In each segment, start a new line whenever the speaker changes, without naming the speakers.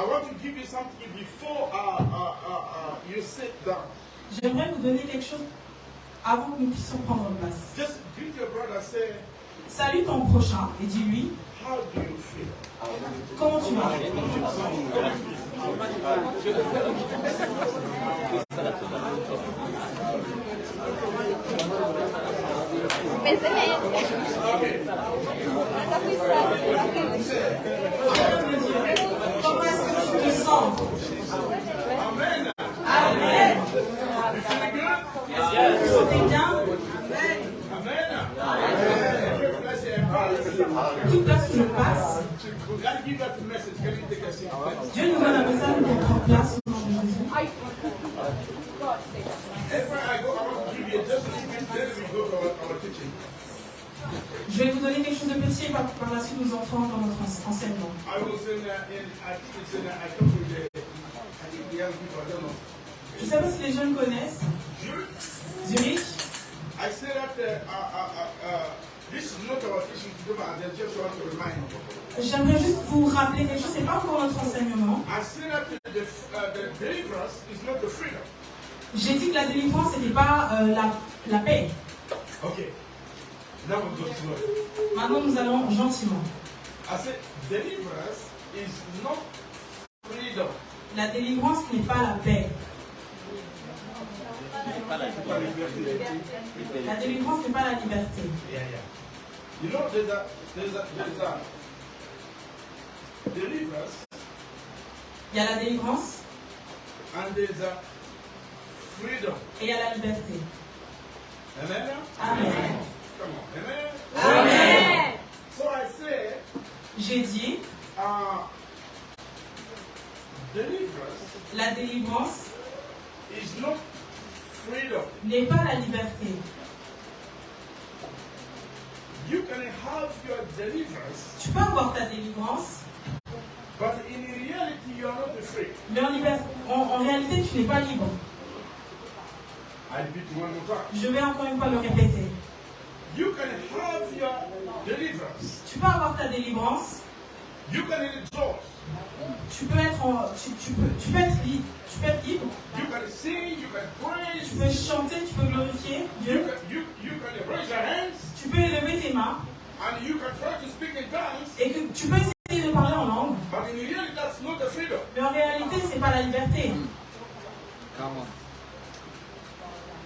I want to give you something before you sit down.
J'aimerais vous donner quelque chose avant que nous puissions prendre place.
Just greet your brother, say,
Salue ton prochain et dis-lui,
how do you feel?
comment tu vas? Comment est-ce que tu te sens?
Amen.
Amen.
You feeling good?
Vous vous sentez bien?
Amen.
Toute place où je passe,
God give us a message. Can you take a seat?
Dieu nous donne un message pour prendre place au nom de Jésus.
Everywhere I go, I want to give you just a little bit, then we go to our teaching.
Je vais vous donner quelque chose de petit et par la suite nous entrons dans notre enseignement.
I was in, I think it's in, I come to the, I think the young people, I don't know.
Je ne sais pas si les jeunes connaissent Zurich.
I said that this is not our teaching to do, but I just want to remind you.
J'aimerais juste vous rappeler quelque chose, ce n'est pas encore notre enseignement.
I said that the deliverance is not the freedom.
J'ai dit que la délivrance, ce n'était pas la paix.
Okay. Now we go slowly.
Maintenant, nous allons gentiment.
I said deliverance is not freedom.
La délivrance n'est pas la paix. La délivrance n'est pas la liberté.
Yeah. You know, there's a deliverance.
Il y a la délivrance
And there's a freedom.
et il y a la liberté.
Amen?
Amen.
Come on. Amen?
Amen.
So I say,
J'ai dit,
deliverance
la délivrance
is not freedom.
n'est pas la liberté.
You can have your deliverance,
Tu peux avoir ta délivrance,
but in reality you are not free.
mais en réalité, tu n'es pas libre.
I repeat one more time.
Je vais encore une fois le répéter.
You can have your deliverance.
Tu peux avoir ta délivrance,
You can rejoice.
tu peux être libre. Tu peux être libre.
You can sing. You can
Tu
praise.
peux chanter, tu peux glorifier Dieu.
You can raise your hands,
Tu peux élever tes mains
and you can try to speak in tongues.
et que tu peux essayer de parler en langue.
But in reality, that's not the freedom.
Mais en réalité, c'est pas la liberté.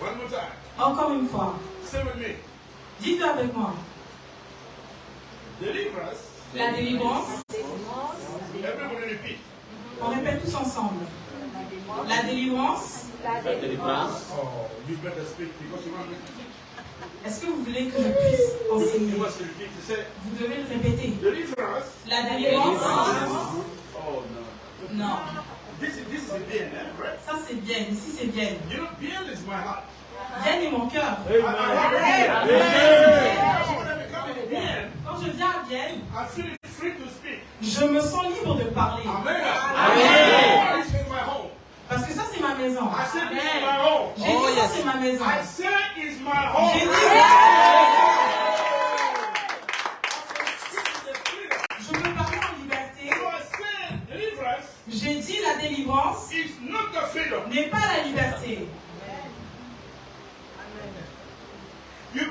One more time.
Encore une fois,
Say with me.
dites-le avec moi.
Deliverance.
La délivrance,
Everybody repeat.
on répète tous ensemble. La délivrance,
Oh, you better speak because you want me to teach.
est-ce que vous voulez que je puisse enseigner?
You must repeat. You say
Vous devez le répéter.
deliverance.
La délivrance,
Oh no.
non.
This is bien, right?
Ça c'est bien, ici c'est bien.
You know, bien is my heart.
Bien est mon cœur.
I want to become bien.
Quand je viens à Vienne,
I feel free to speak.
je me sens libre de parler.
Amen.
Amen.
This is my home.
Parce que ça c'est ma maison.
I said this is my home.
J'ai dit ça c'est ma maison.
I said it's my home.
J'ai dit je peux parler en liberté.
So I said deliverance
J'ai dit la délivrance
is not the freedom.
n'est pas la liberté.
You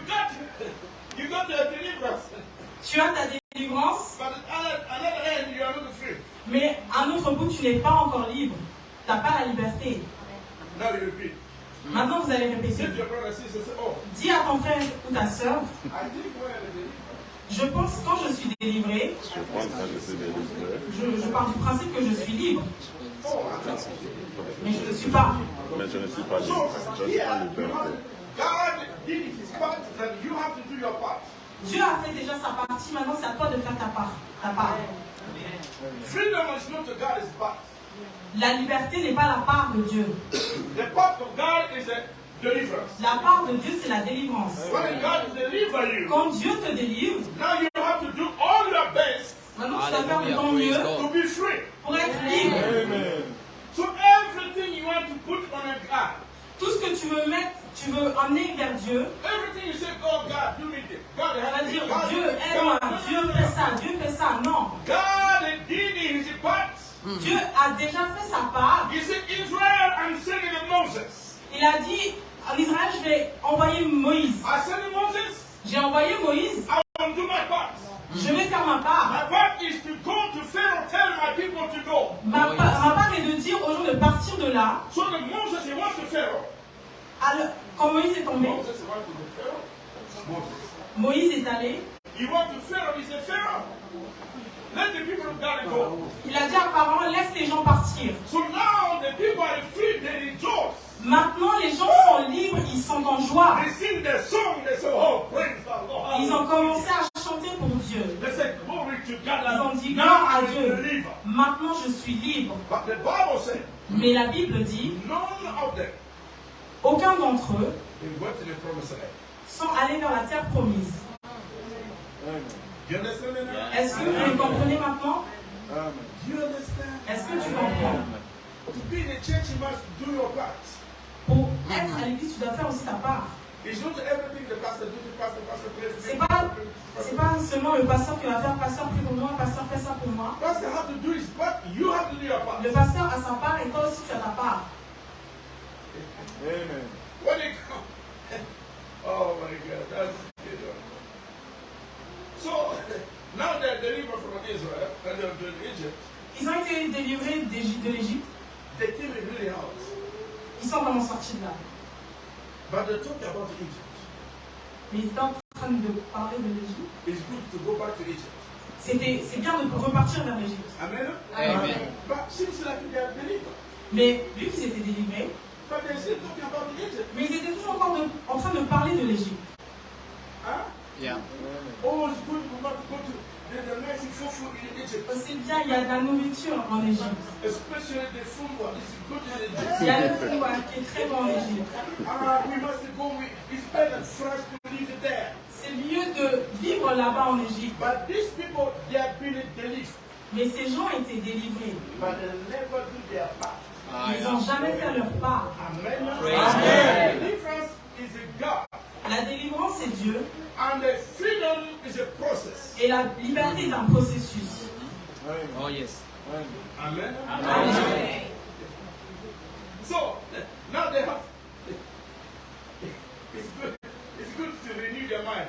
got the deliverance,
Tu as ta délivrance,
but at another end you are not free.
mais à un autre bout tu n'es pas encore libre. Tu n'as pas la liberté.
Now you repeat.
Maintenant vous allez répéter.
Say to your brother, sister, say, oh,
Dis à ton frère ou ta soeur,
I think when I'm delivered,
je pense quand je suis délivré, je pars du principe que je suis libre. Mais je ne suis pas.
Mais je ne suis pas
so
libre. Je suis
here
en
you
liberté.
have, God did his part, and you have to do your part.
Dieu a fait déjà sa partie, maintenant c'est à toi de faire ta part.
Freedom is not God's part.
La liberté n'est pas la part de Dieu.
The part of God is a deliverance.
La part de Dieu c'est la délivrance.
When God delivers you,
Quand Dieu te délivre,
now you have to do all your best
maintenant tu dois faire de ton mieux
to be free.
pour être libre.
Amen.
So everything you want to put on a God,
Tout ce que tu veux mettre, tu veux emmener vers Dieu.
everything you say, oh God, do me this. God
On va
has
dire
God,
Dieu aime-moi, Dieu fait ça, Dieu fait ça. Non.
God did his part.
Dieu a a déjà fait sa part.
He said, Israel, I'm sending Moses.
Il a dit, en Israël, je vais envoyer Moïse.
I sent Moses.
J'ai envoyé Moïse.
I will do my part.
Je vais faire ma part.
My part is to go to Pharaoh, tell my people to go.
Ma part est de dire aux gens de partir de là.
So that Moses, he went to Pharaoh.
Alors, quand Moïse est tombé,
Moses went to the Pharaoh.
Moïse est allé.
He went to Pharaoh. He said, Pharaoh, let the people of God go.
Il a dit à Pharaon, laisse les gens partir.
So now the people are free. They rejoice.
Maintenant, les gens sont libres, ils sont en joie.
They sing their song. They say, oh, praise the Lord.
Ils ont commencé à chanter pour Dieu.
They say, glory to God.
Ils ont dit
Now
gloire à
I'm
Dieu.
a believer.
Maintenant, je suis libre.
But the Bible said,
Mais la Bible dit,
none of them
aucun d'entre eux
they went to the promised land.
sont allés vers la terre promise.
You understand that now?
Est-ce que vous le comprenez maintenant?
Do you understand?
Est-ce que tu comprends?
To be in the church, you must do your part.
Pour être à l'église, tu dois faire aussi ta part.
It's not everything the pastor do, the pastor prays.
C'est pas seulement le pasteur qui va faire, pasteur prie pour moi, pasteur fait ça pour moi.
Pastor have to do his part. You have to do your part.
Le pasteur a sa part et toi aussi tu as ta part.
Amen. When they come, oh my God, that's good. So now they're delivered from Israel and they're to Egypt.
Ils ont été délivrés de l'Égypte.
They came really out.
Ils sont vraiment sortis de là.
But they talk about Egypt.
Mais ils étaient en train de parler de l'Égypte.
It's good to go back to Egypt.
C'est bien de repartir vers l'Égypte.
Amen.
Amen.
But seems like they are delivered.
Mais vu qu'ils étaient délivrés,
But they're still talking about Egypt.
mais ils étaient toujours encore en train de parler de l'Égypte.
Huh?
Yeah.
Oh, it's good to go to the nice food in Egypt.
C'est bien, il y a de la nourriture en Égypte.
Especially the food is good in
Il y a
Egypt.
le food qui est très bon en Égypte.
We must go. It's better for us to live there.
C'est mieux de vivre là-bas en Égypte.
But these people, they have been delivered.
Mais ces gens étaient délivrés.
But they never do their part.
Ils n'ont jamais fait leur part.
Amen.
Amen.
Deliverance is a God.
La délivrance, c'est Dieu.
And the freedom is a process.
Et la liberté est un processus.
Oh yes.
Amen.
Amen.
So now they have. It's good to renew their mind.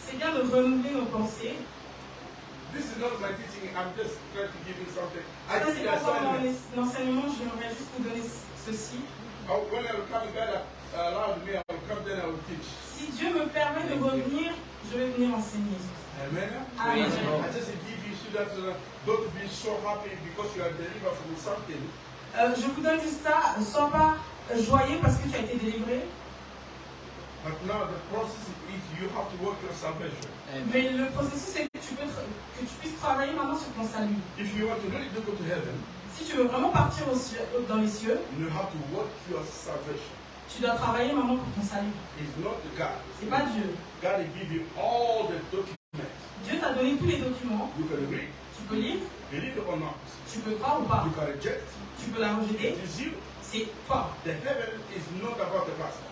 C'est bien de renouveler nos pensées.
This is not my teaching. I'm just trying to give you something. I
Ça,
give
c'est
you
pas dans
assignment.
mon enseignement, j'aimerais juste vous donner ceci.
When I will come, God allowed me, I will come then I will teach.
Si Dieu me permet de revenir, je vais venir enseigner.
Amen.
Amen.
I just give you so that don't be so happy because you are delivered from something.
Je vous donne juste ça, sois pas joyeux parce que tu as été délivré.
But now the process is you have to work your salvation.
Mais le processus, c'est que tu puisses travailler maintenant sur ton salut.
If you want to really go to heaven,
Si tu veux vraiment partir dans les cieux,
you have to work your salvation.
tu dois travailler maintenant pour ton salut.
It's not the God.
C'est pas Dieu.
God will give you all the documents.
Dieu t'a donné tous les documents.
You can read,
Tu peux lire,
believe it or not.
tu peux croire ou pas.
You can reject.
Tu peux la rejeter.
It is you.
C'est toi.
The heaven is not about the pastor.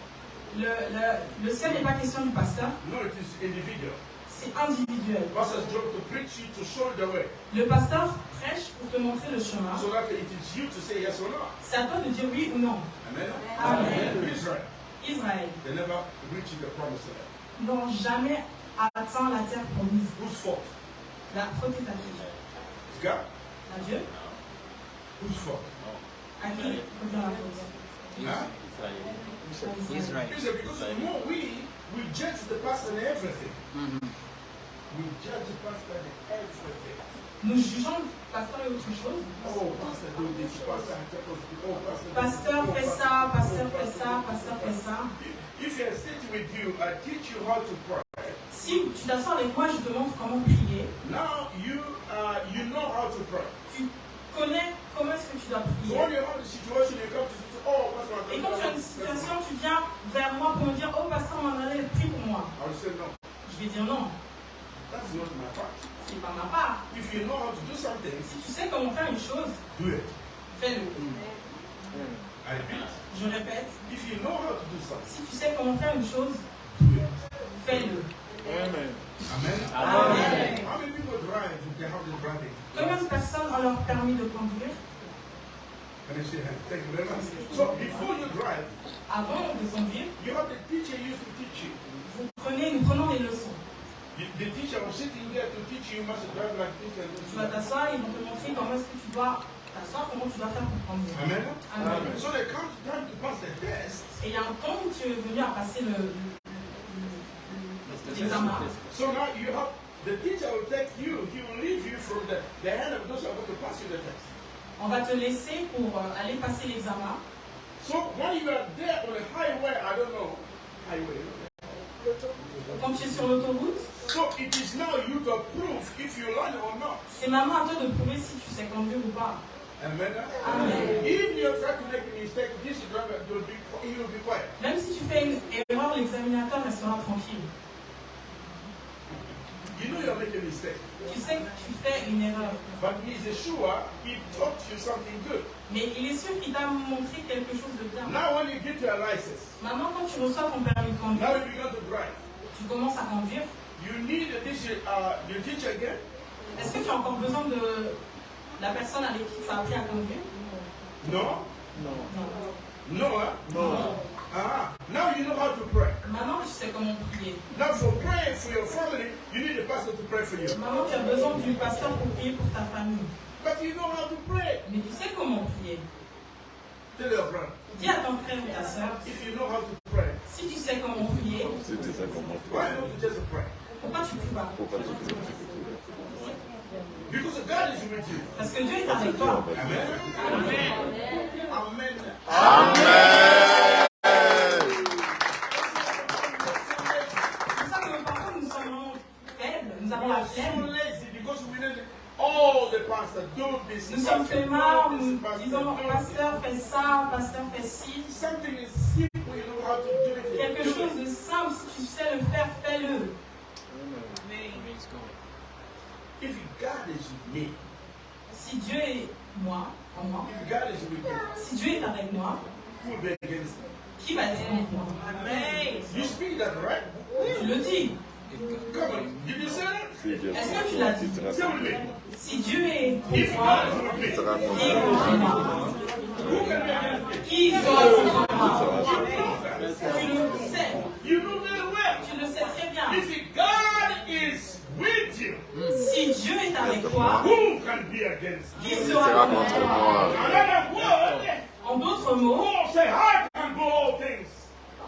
Le ciel n'est pas question du pasteur,
No, it is individual.
c'est individuel.
Pastor's job to preach you, to show you the way.
Le pasteur prêche pour te montrer le chemin.
So that it is you to say yes or no.
C'est à toi de dire oui ou non.
Amen.
Amen.
Israel,
Israël
they never reached the promised land.
n'ont jamais atteint la terre promise.
Whose fault?
La faute est à qui?
It's God.
À Dieu?
Whose fault?
À qui revient la faute?
Huh?
À Israël.
Israel.
Israel, because the more we judge the pastor and everything. We judge the pastor and everything.
Nous jugeons le pasteur et autre chose.
Oh, pastor do this, pastor has supposed to. Oh, pastor.
Pasteur fait ça, pasteur fait ça, pasteur fait ça.
If I sit with you, I teach you how to pray.
Si tu t'assois avec moi, je te montre comment prier.
Now you know how to pray.
Tu connais comment est-ce que tu dois
So
prier.
when you have a situation, you come to say, oh, pastor,
Et quand tu as une situation, tu viens vers moi pour me dire, oh pasteur, m'en allait, prie pour moi.
I will say no.
Je vais dire non,
That's not my part.
c'est pas ma part.
If you know how to do something,
Si tu sais comment faire une chose,
do it.
fais-le.
I repeat.
Je répète,
If you know how to do something,
si tu sais comment faire une chose,
do it.
fais-le.
Amen. Amen.
Amen.
How many people drive if they have the driving?
Combien de personnes ont leur permis de conduire?
And they say, thank you very much. So before you drive,
Avant de conduire,
you have the teacher used to teach you.
nous prenons des leçons.
The teacher was sitting there to teach you must drive like this and this.
Tu vas t'asseoir, ils vont te montrer comment est-ce que tu dois t'asseoir, comment tu dois faire pour conduire.
Amen.
Amen.
So there comes time to pass the test.
Et il y a un temps où tu es venu à passer l'examen.
So now you have, the teacher will take you, he will leave you from the hand of those who are going to pass you the test.
On va te laisser pour aller passer l'examen.
So when you are there on the highway, I don't know, highway.
Quand tu es sur l'autoroute,
So it is now you to prove if you learn or not.
c'est maintenant à toi de prouver si tu sais conduire ou pas.
Amen.
Amen.
If you try to make a mistake, this driver will be quiet.
Même si tu fais une erreur, l'examinateur restera tranquille.
You know you're making a mistake.
Tu sais que tu fais une erreur.
But he's sure he taught you something good.
Mais il est sûr qu'il t'a montré quelque chose de bien.
Now when you get your license,
Maintenant, quand tu reçois ton permis de
now
conduire,
you begin to drive.
tu commences à conduire.
You need a teacher, your teacher again?
Est-ce que tu as encore besoin de la personne avec qui tu as appris à conduire?
No?
Non.
No, huh? No. Now you know how to pray.
Maintenant, tu sais comment prier.
Now for praying for your family, you need a pastor to pray for you.
Maintenant, tu as besoin du pasteur pour prier pour ta famille.
But you know how to pray.
Mais tu sais comment prier.
Tell your brother.
Dis à ton frère ou ta soeur,
If you know how to pray,
si tu sais comment prier,
why not you just pray?
pourquoi tu pries pas?
Because God is with you.
Parce que Dieu est avec toi.
Amen.
Amen.
Amen.
Amen.
C'est ça que parfois nous sommes faibles, nous avons la
So
flemme.
lazy because we need all the pastor do this.
Nous sommes flemmards, nous
pastor
disons
do this.
pasteur fait ça, pasteur fait ci.
Something is simple, you know how to do it.
Quelque chose de simple, si tu sais le faire, fais-le.
If God is with me,
Si Dieu est moi, en moi,
if God is with me,
si Dieu est avec moi,
who will be against me?
qui va être contre moi?
You speak that, right?
Tu le dis.
Come on, did you say that?
Est-ce que tu l'as dit?
Say with me.
Si Dieu est
If
contre moi,
God is with me,
qui est contre moi?
who can be against me?
Qui sera contre moi? Tu le sais.
You know very well.
Tu le sais très bien.
If God is with you,
Si Dieu est avec toi,
who can be against you?
qui sera contre toi?
Another word,
En d'autres mots,
Paul said, I can do all things.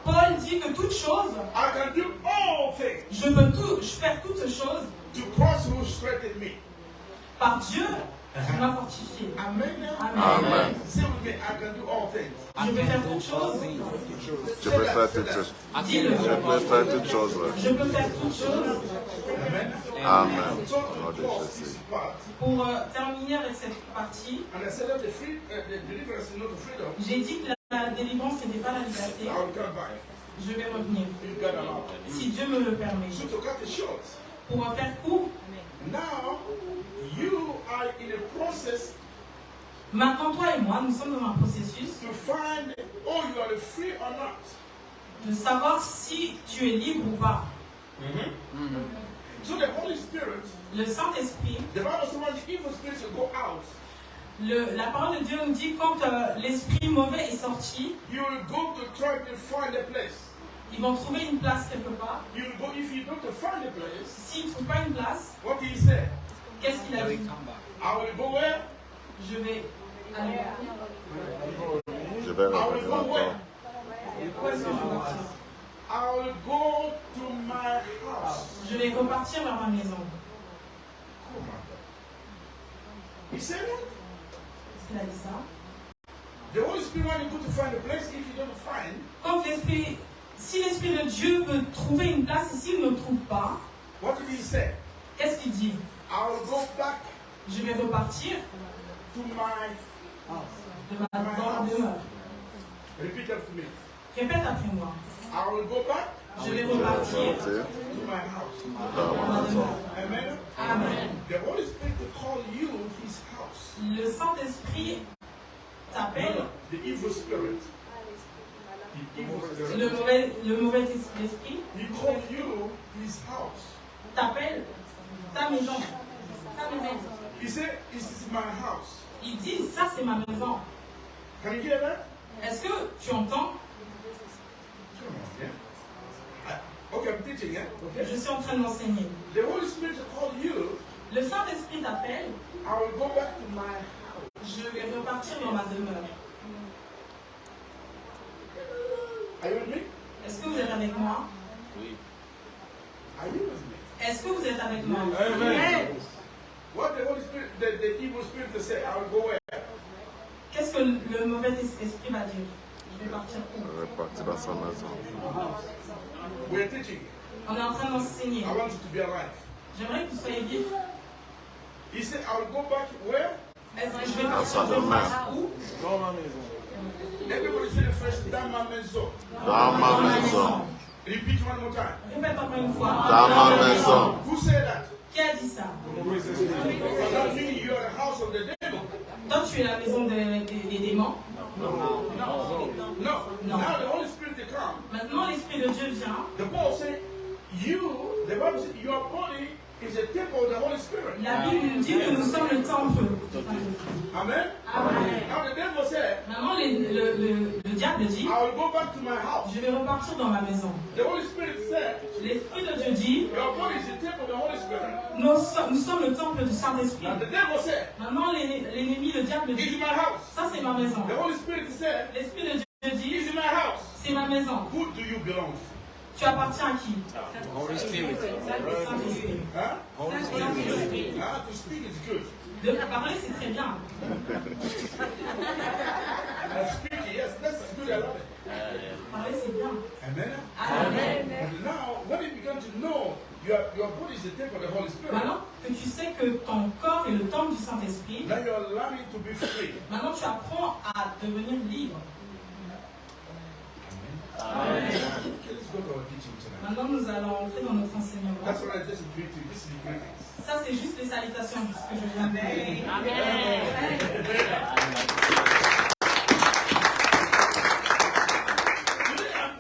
Paul dit que toute chose,
I can do all things
je peux faire toutes choses
to Christ who strengthened me.
par Dieu qui m'a fortifié.
Amen.
Amen.
Say with me, I can do all things.
Je peux faire toutes choses.
Je peux faire toutes choses.
Dis-le.
Je peux faire toutes choses.
Je peux faire toutes choses.
Amen.
Amen.
So,
Lord Jesus.
part,
Pour terminer avec cette partie,
and I said that the deliverance is not the freedom.
j'ai dit que la délivrance n'était pas la liberté.
I will come back.
Je vais revenir.
If God allows.
Si Dieu me le permet.
So to cut it short,
Pour faire court,
now you are in a process
maintenant toi et moi, nous sommes dans un processus
to find, oh, you are free or not.
de savoir si tu es libre ou pas.
So the Holy Spirit,
Le Saint-Esprit,
the Bible says when the evil spirits will go out,
la parole de Dieu nous dit quand l'esprit mauvais est sorti,
you will go to try to find a place.
ils vont trouver une place quelque part.
You will go, if you don't find a place,
S'ils ne trouvent pas une place,
what do you say?
qu'est-ce qu'il a dit?
I will go where?
Je vais aller.
Je vais
I will
revenir
go
encore.
where?
Où est-ce que je vais partir?
I will go to my house.
Je vais repartir vers ma maison.
Oh my God. He said that?
Est-ce qu'il a dit ça?
The Holy Spirit, when you go to find a place, if you don't find,
Quand si l'Esprit de Dieu veut trouver une place et s'il ne trouve pas,
what did he say?
qu'est-ce qu'il dit?
I will go back
Je vais repartir
to my house.
dans ma demeure.
Repeat after me.
Répète après moi.
I will go back
Je vais repartir
C'est
to my house.
dans
dans
ma
ma
maison.
demeure.
Amen.
Amen.
The Holy Spirit will call you his house.
Le Saint-Esprit t'appelle,
The evil spirit. The evil spirit.
le mauvais esprit
He called you his house.
t'appelle ta maison. Ta maison.
He said, this is my house.
Il dit, ça c'est ma maison.
Can you hear that?
Est-ce que tu entends?
Come on, yeah. Okay, I'm teaching, yeah? Okay.
Je suis en train d'enseigner.
The Holy Spirit called you.
Le Saint-Esprit t'appelle.
I will go back to my house.
Je vais repartir dans ma demeure.
Are you with me?
Est-ce que vous êtes avec moi?
Oui.
Are you with me?
Est-ce que vous êtes avec moi?
Amen. What the Holy Spirit, the evil spirit to say, I will go where?
Qu'est-ce que le mauvais esprit va dire? Je vais partir où?
Je vais partir dans sa maison.
We're teaching.
On est en train d'enseigner.
I want you to be alive.
J'aimerais que vous soyez vifs.
He said, I will go back where?
Est-ce que je vais
Dans sa
partir
demeure.
où?
Dans ma maison.
Everybody say the first, dans ma maison.
Dans ma maison.
Repeat one more time.
Répète encore une fois.
Dans ma maison.
Who said that?
Qui a dit ça?
So that means you are the house of the devil.
Toi, tu es la maison des démons.
No. Now the Holy Spirit to come.
Maintenant, l'Esprit de Dieu vient.
The Bible says, the Bible says, your body is a temple of the Holy Spirit.
La Bible nous dit que nous sommes le temple.
Amen?
Amen.
Now the devil said,
Maintenant, le diable dit,
I will go back to my house.
je vais repartir dans ma maison.
The Holy Spirit said,
L'Esprit de Dieu dit,
your body is a temple of the Holy Spirit.
nous sommes le temple du Saint-Esprit.
Now the devil said,
Maintenant, l'ennemi, le diable
it's
dit,
my house.
ça c'est ma maison.
The Holy Spirit said,
L'Esprit de Dieu dit,
it's my house.
c'est ma maison.
Who do you belong to?
Tu appartiens à qui?
Holy Spirit.
Saint-Esprit.
Huh?
Holy Spirit.
To speak is good.
De parler, c'est très bien.
Speaking, yes, that's good. I love it.
Parler, c'est bien.
Amen?
Amen.
And now, when you begin to know your body is the temple of the Holy Spirit,
Maintenant que tu sais que ton corps est le temple du Saint-Esprit,
now you're learning to be free.
maintenant tu apprends à devenir libre.
Amen. Okay, let's go to our teaching tonight.
Maintenant, nous allons entrer dans notre enseignement.
That's what I just greet you. This is the greetings.
Ça, c'est juste les salutations de ce que je viens de dire.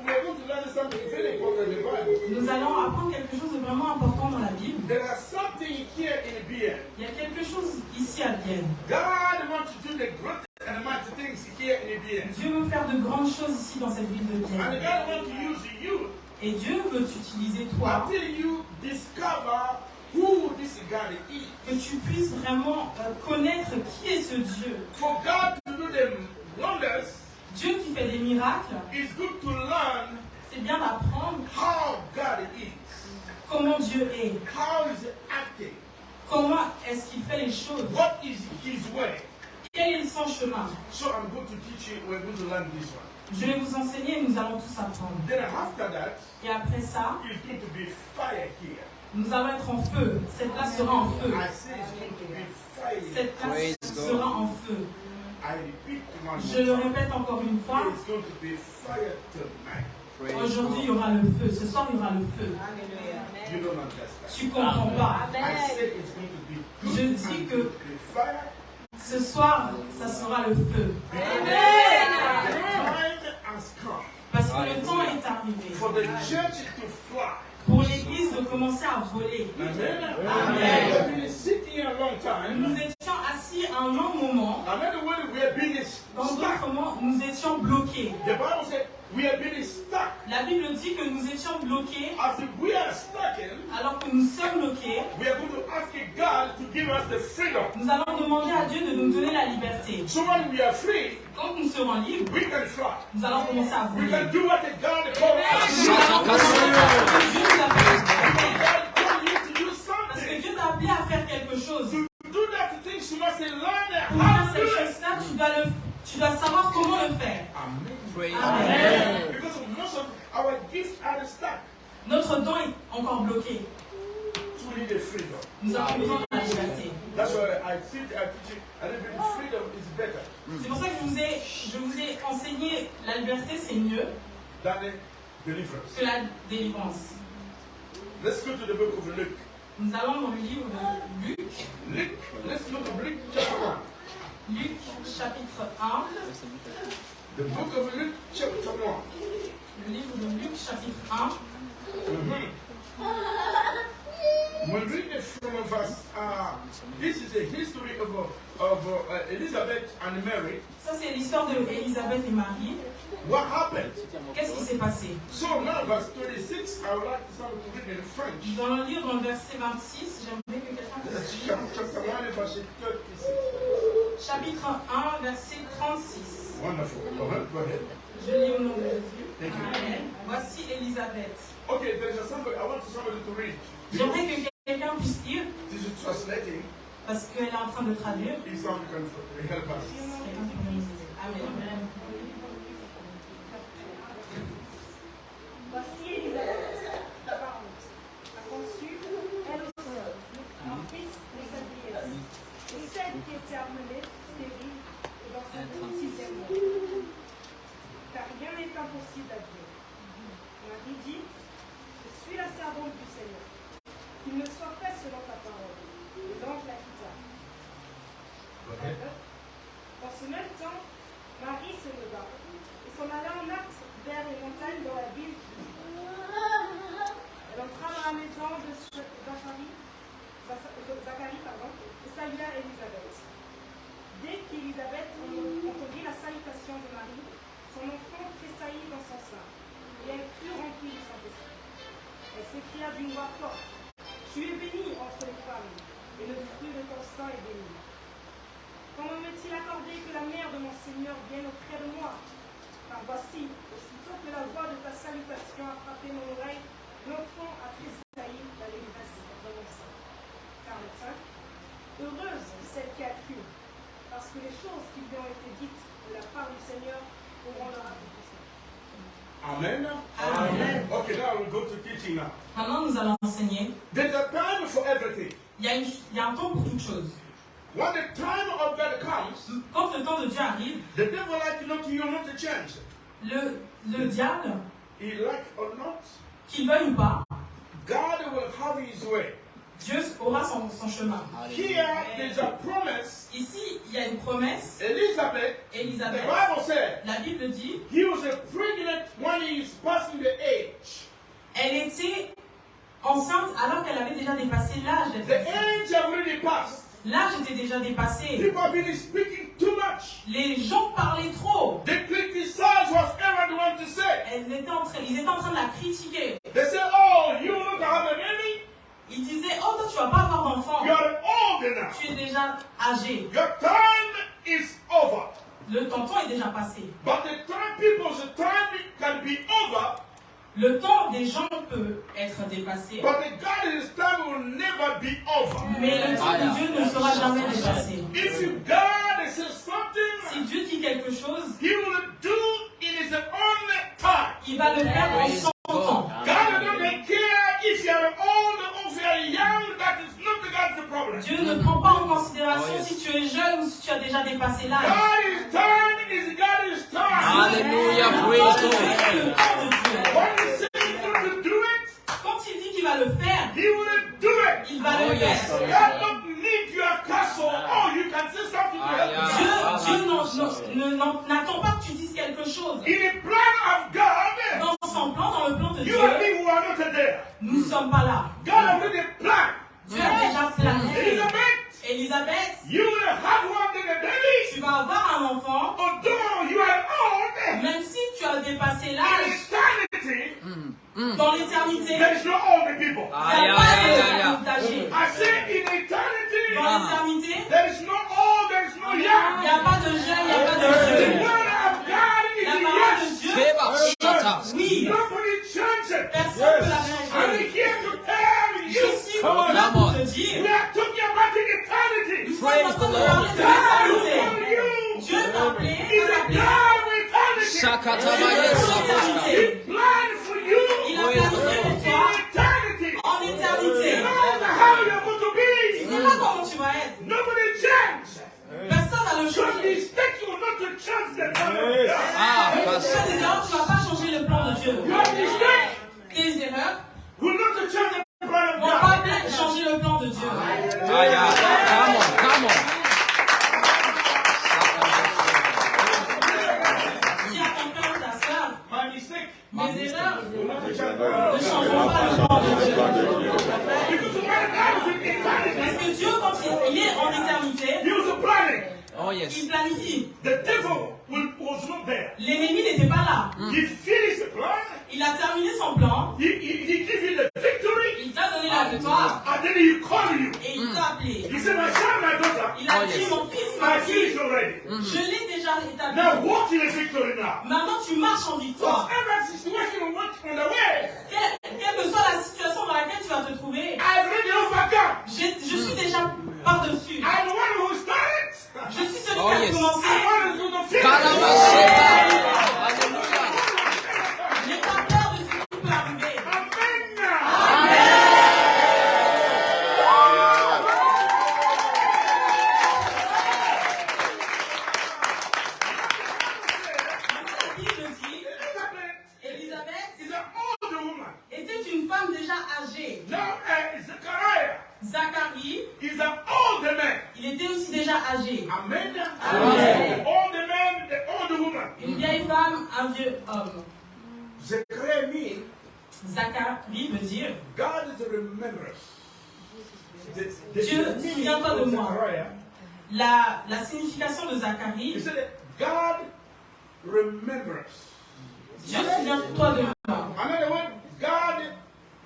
We're going to learn something very important in the Bible.
Nous allons apprendre quelque chose de vraiment important dans la Bible.
There are something here in Bienne.
Il y a quelque chose ici à Vienne.
God wants to do the great and mighty things here in Bienne.
Dieu veut faire de grandes choses ici dans cette ville de
And
Vienne.
God wants to use you
Et Dieu veut t'utiliser toi,
until you discover who this God is.
que tu puisses vraiment connaître qui est ce Dieu.
For God to do the wonders,
Dieu qui fait des miracles,
it's good to learn
c'est bien d'apprendre
how God is,
comment Dieu est,
how is He acting,
comment est-ce qu'il fait les choses,
what is His way.
quel est son chemin.
So I'm going to teach you, we're going to learn this one.
Je vais vous enseigner et nous allons tous apprendre.
Then after that,
Et après ça,
it's going to be fire here.
nous allons être en feu. Cette place sera en feu.
I say it's going to be fire.
Cette place sera en feu.
I repeat one
Je le
more time.
répète encore une fois.
It's going to be fire tonight.
Aujourd'hui, il y aura le feu. Ce soir, il y aura le feu.
You don't understand.
Tu comprends pas.
I say it's going to be good
Je
and
dis
going
que
to be fire.
ce soir, ça sera le feu.
The time has come
Parce que le temps est arrivé
for the church to fly.
pour l'Église de commencer à voler.
Amen.
Amen.
We have been sitting here a long time.
Nous étions assis à un long moment.
Another way we have been
Dans
stuck.
d'autres mots, nous étions bloqués.
The Bible said we have been stuck.
La Bible dit que nous étions bloqués.
As if we are stuck in,
Alors que nous sommes bloqués,
we are going to ask God to give us the freedom.
nous allons demander à Dieu de nous donner la liberté.
So when we are free,
Quand nous serons libres,
we can fly.
nous allons commencer à
We
voler.
can do what the God called us.
Nous allons commencer à faire ce que Dieu nous a fait.
God told you to do
Parce que
something.
Dieu t'a appelé à faire quelque chose.
To do that thing, you must learn
Pour
how
faire
to do
cette
it.
chose-là, tu dois savoir comment le faire.
Amen.
Amen.
Because most of our gifts are stuck.
Notre don est encore bloqué.
So we need the freedom.
Nous avons besoin de la liberté.
That's why I teach you a little bit. Freedom is better
C'est pour ça que je vous ai enseigné la liberté, c'est mieux
than the deliverance.
que la délivrance.
Let's go to the book of Luke.
Nous allons dans le livre de Luc,
Luke, let's go to Luke chapter 1.
Luc chapitre 1.
The book of Luke chapter 1.
Le livre de Luc chapitre 1.
We'll read it from verse This is a history of Elizabeth and Mary.
Ça, c'est l'histoire de Élisabeth et Marie.
What happened?
Qu'est-ce qui s'est passé?
So now, verse 26, I would like someone to read in French.
Dans le livre, dans le verset 26, j'aimerais que quelqu'un puisse lire.
Chapter 1, verset 36.
Chapitre 1, verset 36.
Wonderful. Go ahead.
Je lis au nom de Jésus.
Thank you.
Amen. Voici Élisabeth.
Okay, there is somebody. I want somebody to read.
J'aimerais que quelqu'un puisse lire,
This is translating.
parce qu'elle est en train de traduire.
Please someone can help us.
Quelqu'un qui peut nous aider. Amen.
Voici Élisabeth, ta parente, a conçu, elle aussi, un fils de sa vieillesse, et celle qui était appelée stérile est dans son 36e mois. Car rien n'est impossible à Dieu. Marie dit, je suis la servante du Seigneur, qu'il me soit fait selon ta parole. Et l'ange la quitta. Dans ce même temps, Marie se leva et s'en alla en hâte vers les montagnes dans la ville. Elle entra dans la maison de Zacharie, et salua Élisabeth. Dès qu'Élisabeth entendit la salutation de Marie, son enfant tressaillit dans son sein, et elle fut remplie du Saint-Esprit. Elle s'écria d'une voix forte, tu es bénie entre les femmes, et le fruit de ton sein est béni. Comment m'est-il accordé que la mère de mon Seigneur vienne auprès de moi? Car voici, aussitôt que la voix de ta salutation a frappé mon oreille, l'enfant a tressailli d'allégresse dans mon sein. 45. Heureuse celle qui a cru, parce que les choses qui lui ont été dites de la part du Seigneur auront leur accomplissement.
Amen.
Amen.
Okay, now we'll go to teaching now.
Maintenant, nous allons enseigner.
There's a time for everything.
Il y a un temps pour toute chose.
When the time of God comes,
Quand le temps de Dieu arrive,
the devil like you not to change.
le diable,
He like or not,
qu'il veuille ou pas,
God will have his way.
Dieu aura son chemin.
Here there's a promise.
Ici, il y a une promesse.
Elizabeth, the
Élisabeth,
Bible said,
la Bible dit,
he was pregnant when he is passing the age.
elle était enceinte alors qu'elle avait déjà dépassé l'âge d'être
The
enceinte.
age already passed.
L'âge était déjà dépassé.
People have been speaking too much.
Les gens parlaient trop.
They criticize whatever they want to say.
Ils étaient en train de la critiquer.
They say, oh, you will not have a baby?
Ils disaient, oh toi tu vas pas avoir d'enfant.
You are old now.
Tu es déjà âgé.
Your time is over.
Le temps est déjà passé.
But the time people's time can be over.
Le temps des gens peut être dépassé.
But the God's time will never be over.
Mais le temps de Dieu ne sera jamais dépassé.
If God says something,
Si Dieu dit quelque chose,
He will do in His own time.
il va le faire en son temps.
God doesn't care if you are old or if you are young. That is not God's problem.
Dieu ne prend pas en considération si tu es jeune ou si tu as déjà dépassé l'âge.
God's time is God's time.
Hallelujah, praise
C'est
God.
le temps de Dieu.
When He says He's going to do it,
Quand il dit qu'il va le faire,
He will do it.
il va le faire.
God don't need your castle. Oh, you can say something to help you.
Dieu n'attend pas que tu dises quelque chose.
In the plan of God,
Dans son plan, dans le plan de
you and
Dieu,
me who are not there.
nous ne sommes pas là.
God already planned.
Dieu a déjà plané.
Elizabeth,
Élisabeth,
you will have one day a baby.
tu vas avoir un enfant,
Although you are old,
même si tu as dépassé
in
l'âge,
eternity,
dans l'éternité,
there is no old people.
il n'y a pas de d'âgé.
I say in eternity,
Dans l'éternité,
there is no old, there is no
il n'y
young.
a pas de jeune, il n'y a pas de
The
vieux.
word of God is
La parole de
yes.
Dieu,
Oui.
oui,
Nobody changes it.
personne ne peut la
I'm
changer.
here to tell
Je
you.
suis là pour te dire,
We are talking about eternity.
nous sommes en train de parler de l'éternité. Dieu t'a appelé,
It's a God with eternity.
Shakatabaye
He
Saboshka.
planned for you
Il a planifié pour
in
toi
eternity.
en éternité.
You know how you're going to
Tu
be.
sais pas comment tu vas être.
Nobody changes.
Personne va le
Your
changer.
mistake will not to change the plan of God.
Ah,
Tu fais
parce
des erreurs, tu ne vas pas changer le plan de Dieu.
Your mistake
Tes erreurs
will not to change the plan of
ne vont pas
God.
changer le plan de Dieu.
Come on, come on.
Dis à ton frère ou ta soeur,
My mistake
mes erreurs
will not to change the
ne
plan of God.
changeront pas le plan de Dieu.
Because when God is in eternity,
Parce que Dieu, quand il
yes.
Il planifie.
The devil was not there.
L'ennemi n'était pas là.
He finished the plan.
Il a terminé son plan.
He gave you the victory.
Il t'a donné la victoire.
And then he called you.
Et il t'a appelé.
He said, my son, my daughter,
Il a
Oh,
dit,
yes.
mon fils,
I
ma fille,
finished already.
je l'ai déjà établi.
Now walk in the victory now.
Maintenant, tu marches en victoire.
Whatever situation you want on the way,
Quelle que soit la situation dans laquelle tu vas te trouver,
I've already overcome.
je suis déjà par-dessus.
I'm the one who started.
Je suis celui
Oh,
qui a
yes.
commencé.
I want to do the finish.
Kalabasheba. Alléluia.
N'aie pas peur de ce qui peut arriver.
Amen.
La Bible dit,
Elizabeth
Élisabeth
is an older woman.
était une femme déjà âgée.
Now Zechariah
Zacharie,
is an older man.
il était aussi déjà âgé.
Amen.
Amen.
The older man, the older woman.
Une vieille femme, un vieux homme.
Zechariah means
Zacharie veut dire,
God is a remembrance.
Dieu,
meaning
souviens-toi de
of
moi.
Zechariah,
La signification de
he
Zacharie,
said that God remembers.
Dieu, souviens-toi de moi.
Another word, God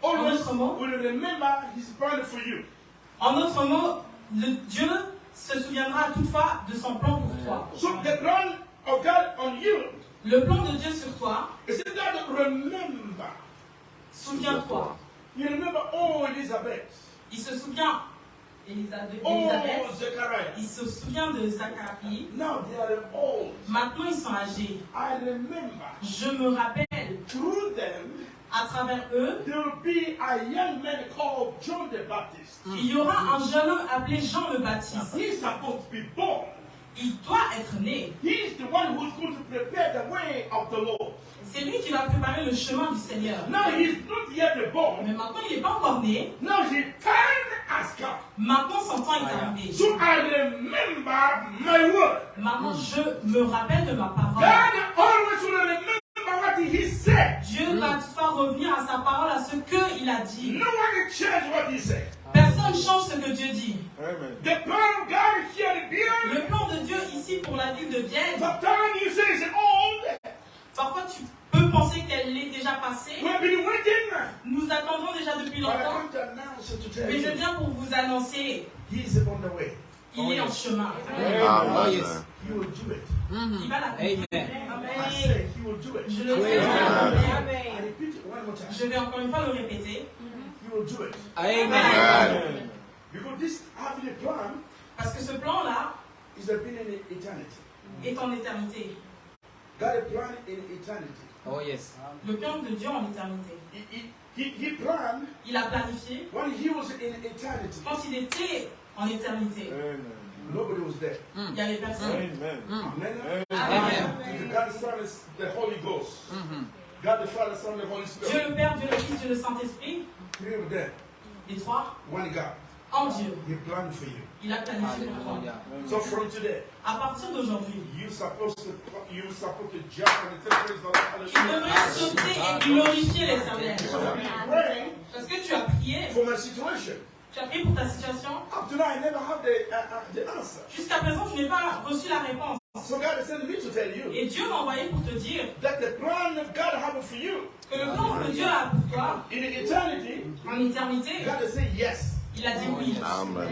always
En autre mot?
will remember his plan for you.
En d'autres mots, Dieu se souviendra toutefois de son plan pour toi.
So the plan of God on you
Le plan de Dieu sur toi,
is that God remember.
souviens-toi.
You remember, oh Elizabeth,
Il se souvient Élisabeth,
oh Zechariah.
il se souvient de Zacharie.
Now they are old.
Maintenant, ils sont âgés.
I remember.
Je me rappelle,
Through them,
à travers eux,
there will be a young man called John the Baptist.
il y aura un jeune homme appelé Jean le Baptiste.
He's supposed to be born.
Il doit être né.
He's the one who's going to prepare the way of the Lord.
C'est lui qui va préparer le chemin du Seigneur.
Now he's not yet born.
Mais maintenant, il n'est pas encore né.
Now his time has come.
Maintenant, son temps est arrivé.
So I remember my word.
Maintenant, je me rappelle de ma parole.
God always will remember what he said.
Dieu va toutefois revenir à sa parole, à ce qu'il a dit.
No one can change what he said.
Personne ne change ce que Dieu dit.
The plan of God here in Bienne,
Le plan de Dieu ici pour la ville de Vienne,
sometimes you say it's old.
parfois tu peux penser qu'elle est déjà passée.
We've been waiting.
Nous attendons déjà depuis
But I
longtemps.
come to announce it to tell
Mais je
you,
viens pour vous annoncer,
he's on the way.
il est en chemin.
Oh, yes.
He will do it.
Il va la
Amen.
I say he will do it.
Je le sais.
I repeat it one more time.
Je vais encore une fois le répéter.
He will do it.
Amen.
Because this having a plan
Parce que ce plan-là
is a being in eternity.
est en éternité.
God a plan in eternity.
Oh, yes.
Le plan de Dieu en éternité.
He planned
Il a planifié
when he was in eternity.
quand il était en éternité.
Nobody was there.
Il n'y avait personne.
Amen.
Amen.
God the Son is the Holy Ghost. God the Father, Son, the Holy
Dieu
Spirit.
le Père, Dieu le Fils, Dieu le Saint-Esprit,
Three of them.
les trois,
One God.
en Dieu.
He planned for you.
Il a planifié pour toi.
Alléluia.
So from today,
À partir d'aujourd'hui,
you're supposed to jump and say praise the Lord.
tu devrais sauter et glorifier l'Éternel.
Praying
Parce que tu as prié,
for my situation.
tu as prié pour ta situation.
Up to now, I never have the answer.
Jusqu'à présent, tu n'as pas reçu la réponse.
So God has sent me to tell you
Et Dieu m'a envoyé pour te dire
that the plan of God has for you
que le plan que Dieu a pour toi,
in eternity,
en éternité,
God has said yes.
il a dit oui.
Amen.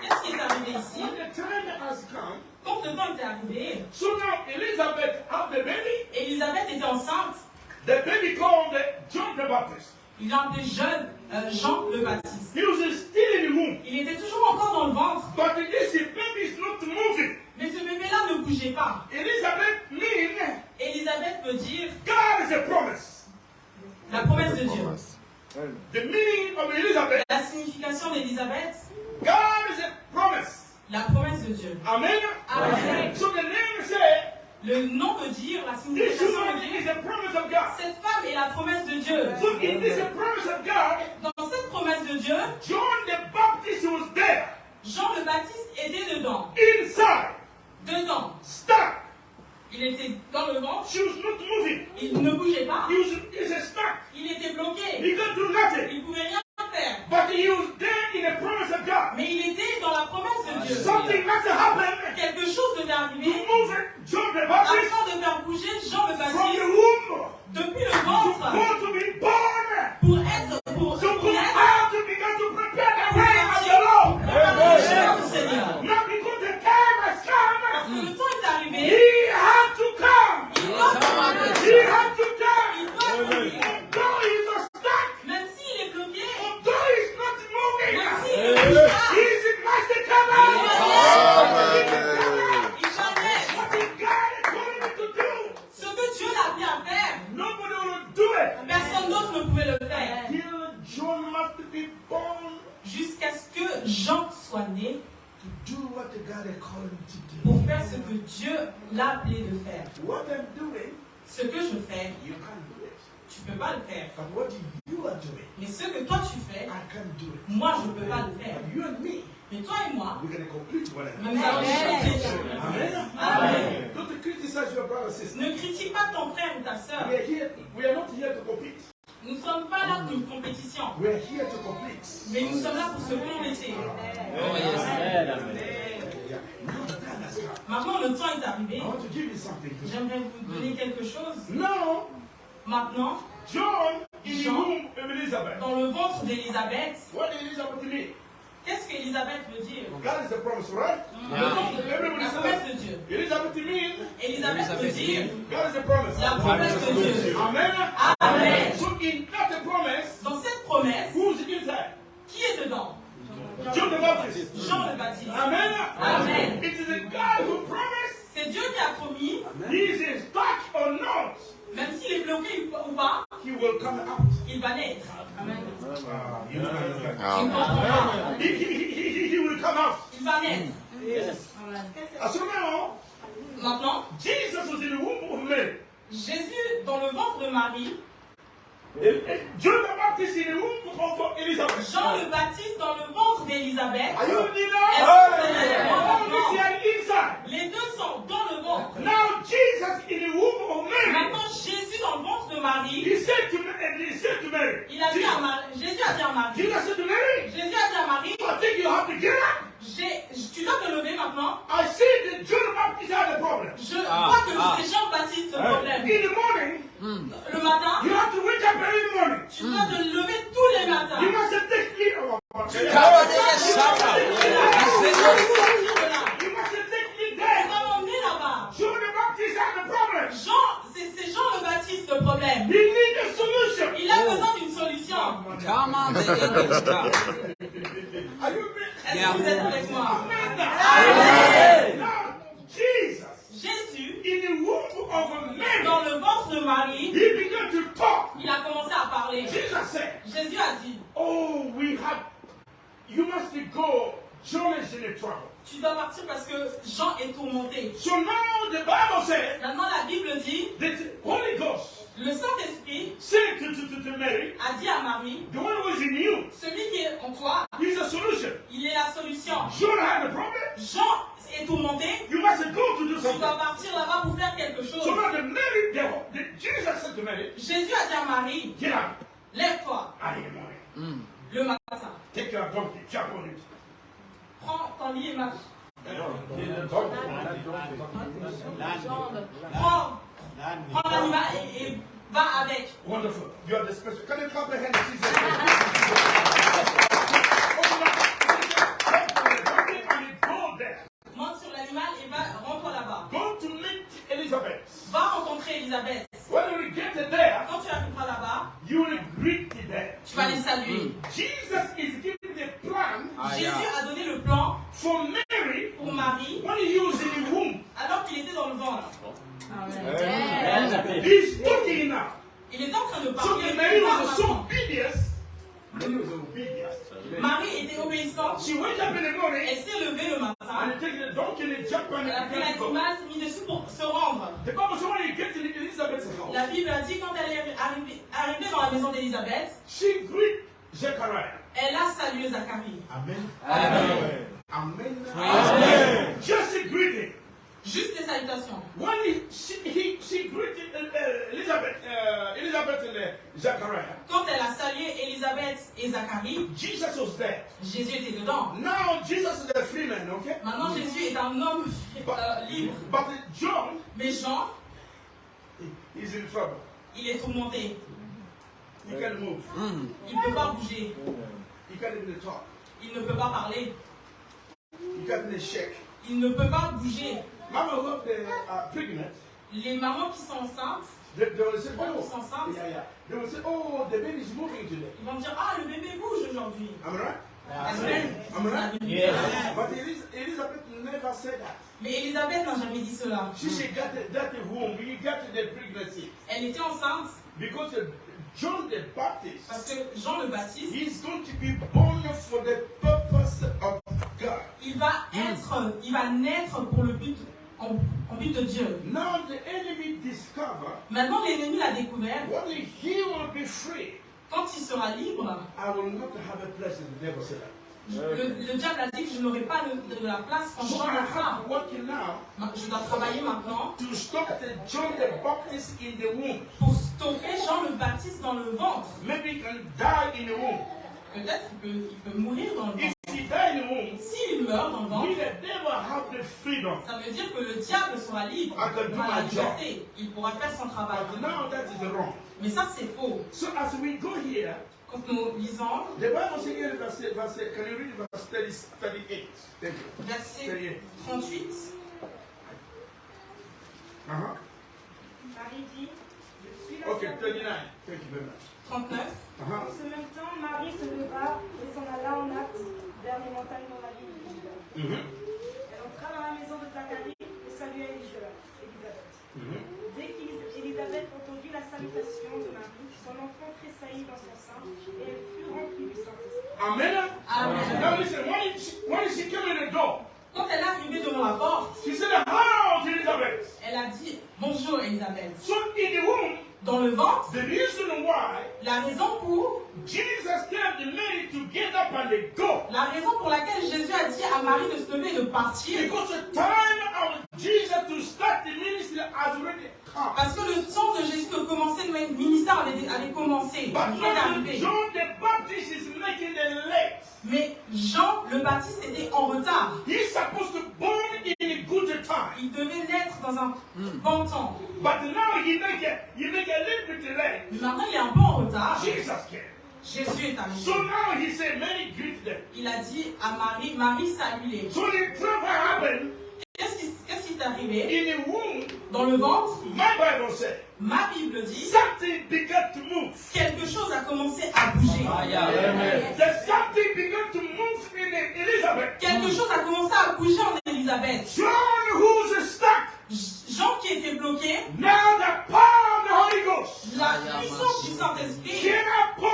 Qu'est-ce qui est arrivé ici?
When the time has come,
Quand le temps était arrivé,
so now Elizabeth had the baby.
Élisabeth était enceinte.
The baby called John the Baptist.
Il l'a appelé Jean le Baptiste.
He was still in the womb.
Il était toujours encore dans le ventre.
But this baby is not moving.
Mais ce bébé-là ne bougeait pas.
Elizabeth means
Élisabeth veut dire
God is a promise.
la promesse de Dieu.
The meaning of Elizabeth,
La signification d'Élisabeth,
God is a promise.
la promesse de Dieu.
Amen.
Amen.
So the name says,
Le nom veut dire, la
this
signification
woman
veut
is
dire,
a promise of God.
cette femme est la promesse de Dieu.
So it is a promise of God.
Dans cette promesse de Dieu,
John the Baptist was there,
Jean le Baptiste était dedans.
inside,
Dedans.
stuck.
Il était dans le ventre,
She was not moving.
il ne bougeait pas.
He was stuck.
Il était bloqué.
He could do nothing.
Il ne pouvait rien faire.
But he
Mais il était dans la promesse de Dieu.
Something has to happen
Quelque chose devait
to
arriver
move John the Baptist
afin de faire bouger Jean le
from the
Baptiste
womb
depuis le
to
ventre
go to be born.
pour être, pour
To go
naître,
out to begin to prepare the way of the Lord.
préparer le chemin du Seigneur.
Not because the time has come.
Parce que le temps est arrivé,
He had to come.
il doit venir.
He had to
Il
come.
doit venir.
Although he's stuck,
Même s'il est bloqué,
although he's not
même
moving,
s'il ne bouge pas,
he's in master cover.
il va naître.
What did God told him to do?
Ce que Dieu l'a appelé à faire,
Nobody will do it.
personne d'autre ne pouvait le faire.
Till John must be born
Jusqu'à ce que Jean soit né
to do what God had called him to do.
pour faire ce que Dieu l'a appelé de faire.
What I'm doing,
Ce que je fais,
you can't do it.
tu ne peux pas le faire.
But what you are doing,
Mais ce que toi tu fais,
I can't do it.
moi je ne peux pas le faire.
But you and me,
Mais toi et moi,
we're going to complete one
nous
another.
allons chanter.
Amen.
Amen.
Don't criticize your brother and sister.
Ne critique pas ton frère ou ta soeur.
We are not here to compete.
Nous ne sommes pas là pour une compétition.
We are here to complete.
Mais nous sommes là pour se compléter.
Yeah. Now the time has come.
Maintenant le temps est arrivé.
I want to give you something.
J'aimerais vous donner quelque chose.
Now,
Maintenant,
John in the
Jean.
womb of Elizabeth.
dans le ventre d'Élisabeth,
What did Elizabeth mean?
qu'est-ce qu'Élisabeth veut dire?
God is the promise, right?
Le ventre de la promesse de Dieu.
Elizabeth mean
Élisabeth veut dire
God is the promise.
la promesse de Dieu.
Amen.
Amen.
So in that promise,
Dans cette promesse,
who's inside?
qui est dedans?
John the Baptist.
Jean le Baptiste.
Amen.
Amen.
It is a God who promised.
C'est Dieu qui a promis,
He is stuck or not,
même s'il est bloqué ou pas,
he will come out.
il va naître.
You don't understand.
Tu ne
Amen.
comprends pas.
He will come out.
Il va naître.
So now,
Maintenant,
Jesus was in the womb of Mary.
Jésus dans le ventre de Marie,
John the Baptist in the womb of Elizabeth.
Jean le Baptiste dans le ventre d'Élisabeth.
Are you with me
Est-ce
now?
que vous êtes avec moi
All this
maintenant?
here inside.
Les deux sont dans le ventre.
Now Jesus in the womb of Mary.
Maintenant, Jésus dans le ventre de Marie,
He said to Mary.
il a dit à Marie, Jésus a dit à Marie,
Jesus said to Mary,
Jésus a dit à Marie,
I think you have to get up.
tu dois te lever maintenant.
I see that John the Baptist had a problem.
Je vois que c'est Jean-Baptiste le problème.
In the morning,
Le matin,
you have to wake up every morning.
tu dois te lever tous les matins.
You must take lead of our
Tu dois
You must take lead there.
emmener là-bas.
John the Baptist had a problem.
C'est Jean le Baptiste le problème.
He needs a solution.
Il a besoin d'une solution.
Come on, the English guy.
Are you with me?
Est-ce que vous êtes avec moi?
Amen. Now, Jesus,
Jésus,
in the womb of Mary,
dans le ventre de Marie,
he began to talk.
il a commencé à parler.
Jesus said,
Jésus a dit,
oh, you must go. John is in trouble.
tu dois partir parce que Jean est tourmenté.
So now the Bible said
Maintenant, la Bible dit,
that Holy Ghost
le Saint-Esprit
said to Mary,
a dit à Marie,
the one who is in you
celui qui est en toi,
is a solution.
il est la solution.
John had a problem.
Jean est tourmenté,
You must go to do
tu
something.
dois partir là-bas pour faire quelque
So
chose.
now Jesus said to Mary,
Jésus a dit à Marie,
get up
lève-toi
early in the morning.
le matin.
Take your donkey, jump on it.
Prends ton lit et marche.
Donkey.
Prends l'animal et va avec.
Wonderful. You are the special. Can you clap your hands? Jesus. Go there.
Monte sur l'animal et rentre là-bas.
Go to meet Elizabeth.
Va rencontrer Élisabeth.
When you get there,
Quand tu arriveras là-bas,
you will greet them.
tu vas les saluer.
Jesus is giving the plan
Jésus a donné le plan
for Mary
pour Marie
when he was in the womb.
alors qu'il était dans le ventre.
He's talking now.
Il est en train de
So
parler.
Mary was
maintenant.
so obedient. Mary was obedient.
Marie était obéissante.
She wake up in the morning
Elle s'est levée le matin.
and take the donkey and jump on
Elle a pris
it.
l'animal, s'est mis dessus pour se rendre.
The Bible says when you get to Elizabeth's house,
La Bible a dit quand elle est arrivée dans la maison d'Élisabeth,
she greet Zechariah.
elle a salué Zacharie.
Amen.
Amen.
Amen.
Amen.
Just a greeting.
Juste des salutations.
When she greeted Elizabeth Zachariah,
Quand elle a salué Élisabeth et Zacharie,
Jesus was there.
Jésus était dedans.
Now Jesus is a free man, okay?
Maintenant, Jésus est un homme libre.
But John,
Mais Jean,
he's in trouble.
il est tourmenté.
He can't move.
Il ne peut pas bouger.
He can't even talk.
Il ne peut pas parler.
He can't even shake.
Il ne peut pas bouger.
Mama, who they are pregnant,
Les mamans qui sont enceintes,
they will say,
quand
oh,
ils sont enceintes,
yeah. They will say, oh, the baby is moving today.
ils vont dire, ah, le bébé bouge aujourd'hui.
Am I right?
Amen.
Am I right?
Yes.
But Elizabeth never said that.
Mais Élisabeth n'a jamais dit cela.
She got that womb. He got the pregnancy.
Elle était enceinte
Because John the Baptist,
parce que Jean le Baptiste,
he's going to be born for the purpose of God.
il va naître pour le but, en but de Dieu.
Now the enemy discover
Maintenant, l'ennemi l'a découvert.
when he will be free.
Quand il sera libre,
I will not have a place in the devil said that.
le diable a dit que je n'aurai pas de la place quand
So
Jean
I have
naîtra.
working now
Je dois travailler maintenant
to stop the John the Baptist in the womb.
pour stopper Jean le Baptiste dans le ventre.
Maybe he can die in the womb.
Peut-être qu'il peut mourir dans le ventre.
If he die in the womb,
S'il meurt dans le ventre,
we the devil have the freedom.
ça veut dire que le diable sera libre,
I can do
aura la
my job.
liberté. Il pourra faire son travail.
But now that is wrong.
Mais ça, c'est faux.
So as we go here,
Quand nous lisons
the Bible says here, verse, can you read verse 38? Thank you.
verset 38,
Marie dit, je suis la
Okay,
servante.
39. Thank you very much.
39.
En ce même temps, Marie se leva et s'en alla en hâte vers les montagnes dans la ville de Juda. Elle entra dans la maison de Zacharie et salua Élisabeth. Dès qu'Élisabeth entendit la salutation de Marie, son enfant tressaillit dans son sein et elle fut remplie du Saint-Esprit.
Amen.
Amen.
Now listen, when she came in the door,
Quand elle est arrivée devant la porte,
she said, "Hello, Elizabeth."
elle a dit bonjour Elisabeth.
So in the womb,
Dans le ventre,
the reason why
la raison pour
Jesus told Mary to get up and they go,
La raison pour laquelle Jésus a dit à Marie de se lever et de partir,
because the time of Jesus to start the ministry has already come.
parce que le temps de Jésus de commencer le ministère avait commencé,
But
il est
now
arrivé.
John the Baptist is making the late.
Mais Jean le Baptiste était en retard.
He's supposed to born in a good time.
Il devait naître dans un bon temps.
But now he make a little bit late.
Mais maintenant il est un peu en retard.
Jesus came.
Jésus est arrivé.
So now he said, Mary greet them.
Il a dit à Marie, Marie salue-les.
So the trouble happened
Qu'est-ce qui est arrivé?
in the womb.
Dans le ventre,
My Bible said
ma Bible dit,
something began to move.
quelque chose a commencé à bouger.
There's something began to move in Elizabeth.
Quelque chose a commencé à bouger en Élisabeth.
John, who's stuck,
Jean qui était bloqué,
now the power of the Holy Ghost
la puissance du Saint-Esprit
came upon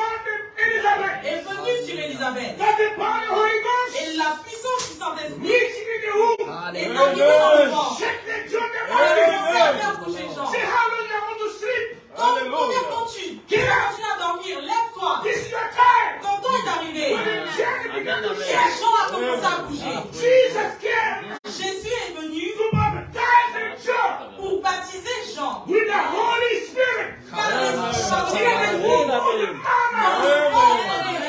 Elizabeth.
est venue sur Élisabeth.
That the power of the Holy Ghost
Et la puissance du Saint-Esprit
reached in the womb.
est arrivée dans le ventre.
Shake the John the
Elle a commencé
Baptist.
à faire bouger Jean.
Say, how long you want to sleep?
Combien de temps tu continues à dormir? Lève-toi.
This is your time.
Ton temps est arrivé.
When the journey began to
Et
shake,
Jean a commencé à bouger.
Jesus came
Jésus est venu
to baptize John
pour baptiser Jean.
with the Holy Spirit.
Par l'Esprit.
In the womb of the mama.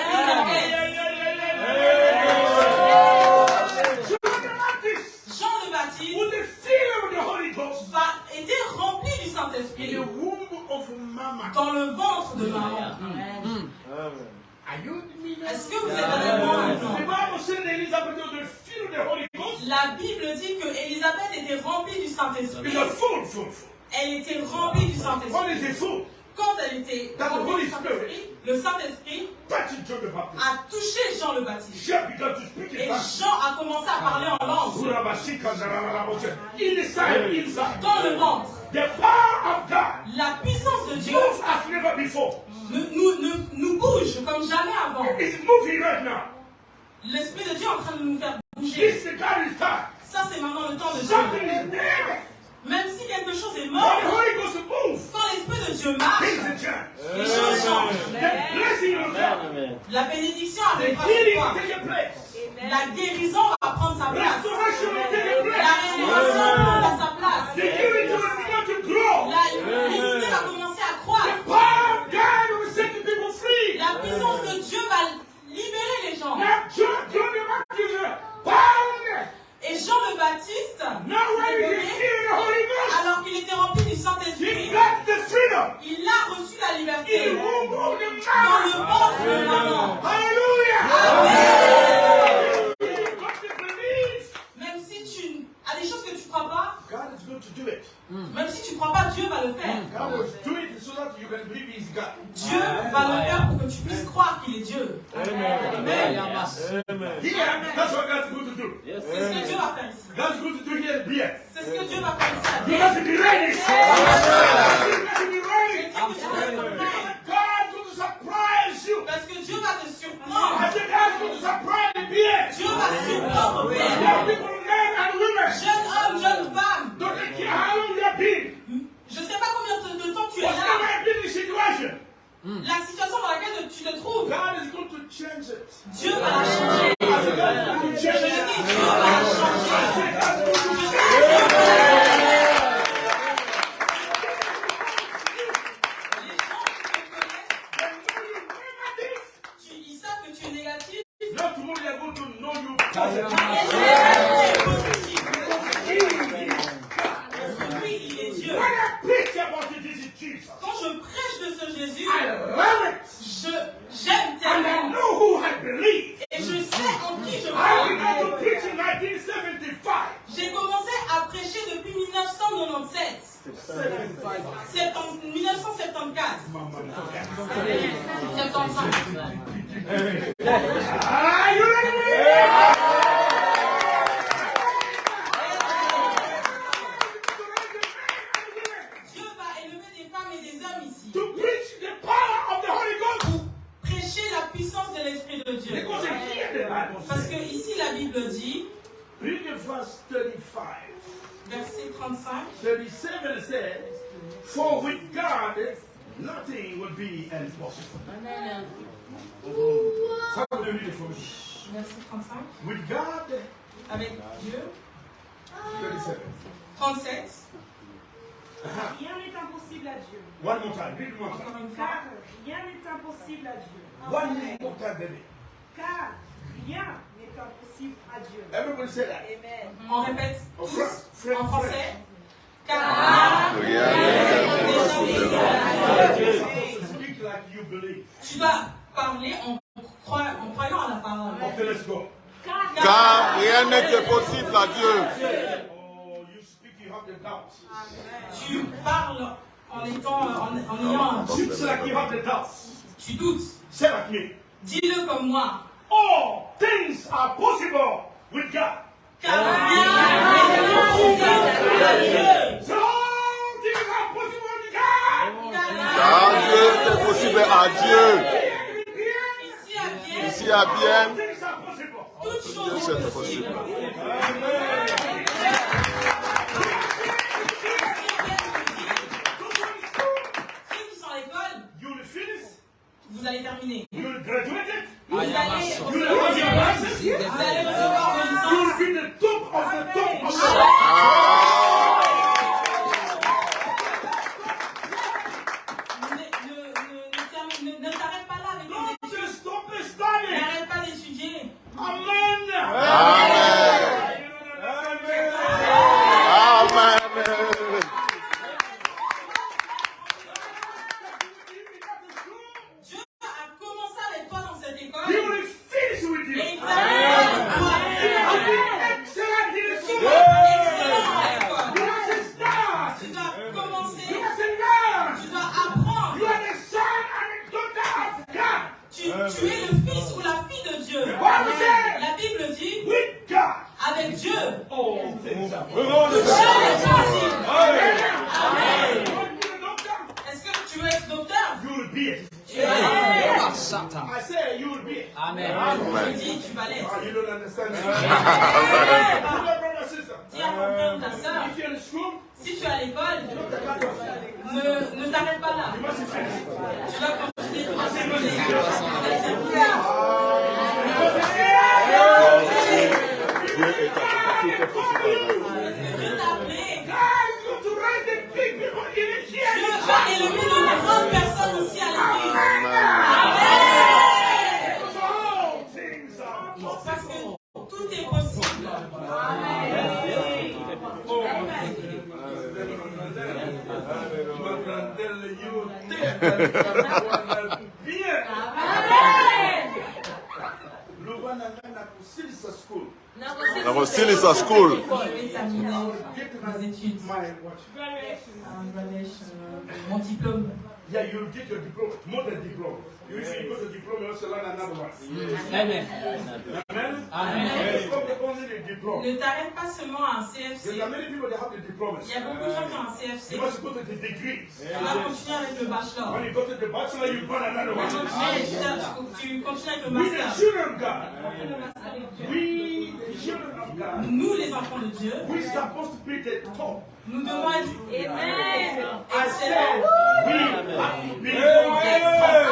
John the Baptist
Jean le Baptiste
with the filled with the Holy Ghost
était rempli du
in
Saint-Esprit
the womb of mama.
dans le ventre de maman.
Are you with me now?
Est-ce que vous êtes avec moi
The
maintenant?
Bible said that Elizabeth was filled with the Holy Ghost.
La Bible dit que Élisabeth était remplie du Saint-Esprit.
It's a full.
Elle était remplie du
What
Saint-Esprit.
is the full?
Quand elle était
That the
remplie
Holy
du Saint-Esprit, le Saint-Esprit
Touching John the Baptist.
a touché Jean le Baptiste.
She began to speak
Et
in tongues.
Jean a commencé à parler en langue
Inside.
dans le ventre.
The power of God
La puissance de Dieu
moves as never before.
nous bouge comme jamais avant.
It's moving right now.
L'Esprit de Dieu est en train de nous faire bouger.
This is God's time.
Ça, c'est maintenant le temps de
Something
Dieu.
is there.
Même si quelque chose est
When
mort,
the Holy Ghost moves,
quand l'Esprit de Dieu marche,
things will change.
les choses changent.
The blessing will come.
La bénédiction
The
arrivera
healing
sur
will
toi.
take place.
La guérison va prendre sa place.
Restoration will take
La
place.
restauration prendra sa place.
The unity will begin to grow.
L'unité va commencer à croître.
The power of God will Here, that's what God's going to do.
C'est ce que Dieu va faire ici.
God's going to do here here.
C'est ce que Dieu va faire ici.
You have to be ready. You have to be ready. God's going to surprise you.
Parce que Dieu va te surprendre.
I said God's going to surprise the being.
Dieu va surprendre Pierre.
Young people, men and women.
Jeune homme, jeune femme.
Don't care how long you have been.
Je ne sais pas combien de temps tu es
Whatever
là.
has been the situation.
La situation dans laquelle tu te trouves.
God is going to change it.
Dieu va la changer.
I said God is going to
Je
change
dis
it.
Dieu va la
I
changer.
said God's going to
Je
change
sais
it.
que Dieu va la changer. Ils savent que tu es négatif.
Not tomorrow they are going to know you
Et
positive.
tu es positif. Oui, il est Dieu.
When I preach about it, this is Jesus.
Quand je prêche de ce Jésus,
I love it.
j'aime
And I
tellement.
know who I believe.
Et je sais en qui je
I
crois.
began to preach in 1975.
J'ai commencé à prêcher depuis 1997. 1974. 75.
Are you ready?
Dieu va élever des femmes et des hommes ici.
To preach the power of the Holy Ghost.
Prêcher la puissance de l'Esprit de Dieu.
Because here the Bible
Parce
says,
que ici la Bible dit,
read the verse 35.
verset 35,
37 says, for with God nothing will be impossible. Somebody read it for me.
verset 35,
With God,
avec Dieu,
37.
37,
Rien n'est impossible à Dieu.
One more time. Read one more time.
encore une fois,
Car rien n'est impossible à Dieu.
One more time, baby.
Car rien n'est impossible à Dieu.
Everybody say that.
on répète
En
tous
français.
en français, car
Rien n'est impossible à Dieu.
Speak like you believe.
tu dois parler en croyant à la parole.
Okay, let's go.
Car rien n'est possible à Dieu.
Oh, you speak, you have the doubts.
Tu parles en ayant un doute.
You say like you have the doubts.
Tu doutes.
Say like me.
Dis-le comme moi.
All things are possible with God.
Car rien n'est impossible à Dieu.
So all things are possible with God.
Car Dieu est possible à Dieu.
Ici à Bienne,
Ici à
All
Bienne,
things are possible.
toutes
Dieu
choses
c'est
sont possibles.
possible.
Ceux qui sont à l'école,
You will finish.
vous allez terminer.
You will graduate.
Vous allez
You will have your license. You
recevoir vos licences.
will be the top of the top of the
Ne t'arrête pas là avec les
Don't
études.
just stop studying.
N'arrête pas d'étudier.
Amen.
Amen. Amen.
Dieu a commencé avec toi dans cette école.
He will finish with you.
Et il terminera avec toi.
I'll be excellent in the
Tu
school.
vas être excellent à l'école.
You have to start.
Tu dois commencer.
You have to learn.
Tu dois apprendre.
You are the son and the daughter of God.
Tu es le fils ou la fille de Dieu.
Bible says,
La Bible dit,
with God,
avec Dieu,
all things are possible.
toute chose est possible.
Amen.
Amen.
You want to be a doctor?
Est-ce que tu veux être docteur?
You will be it.
Tu vas l'être.
I say you will be it.
Je dis, tu vas l'être.
You don't understand.
Amen.
Tell your brother, sister.
Dis à ton frère ou ta soeur,
If you're in school,
si tu es à l'école, ne t'arrête pas là.
you must finish.
Tu vas continuer ton activité.
Dieu est capable de tout est possible à Dieu.
Parce que Dieu t'a appelé.
God is going to raise the big people in the
Dieu
here.
va élever de grandes personnes ici à l'église.
Because all things are possible.
Parce que tout est possible.
Nakusilisa school.
Je vais terminer mes études. Mon diplôme.
Yeah, you'll get your diploma, more than diploma. If you go to diploma, you also learn another one.
Amen.
Amen?
Amen.
It's not only the diploma.
Ne t'arrête pas seulement à un CFC.
There are many people that have the diplomas.
Il y a beaucoup de gens qui ont un CFC.
You must go to the degrees.
Tu vas continuer avec le bachelor.
When you go to the bachelor, you go another one.
Tu continues avec le
We the
master.
children of God. We the children of God.
Nous, les enfants de Dieu,
We're supposed to be the top.
nous devons être
I
excellents.
said we have to be the top.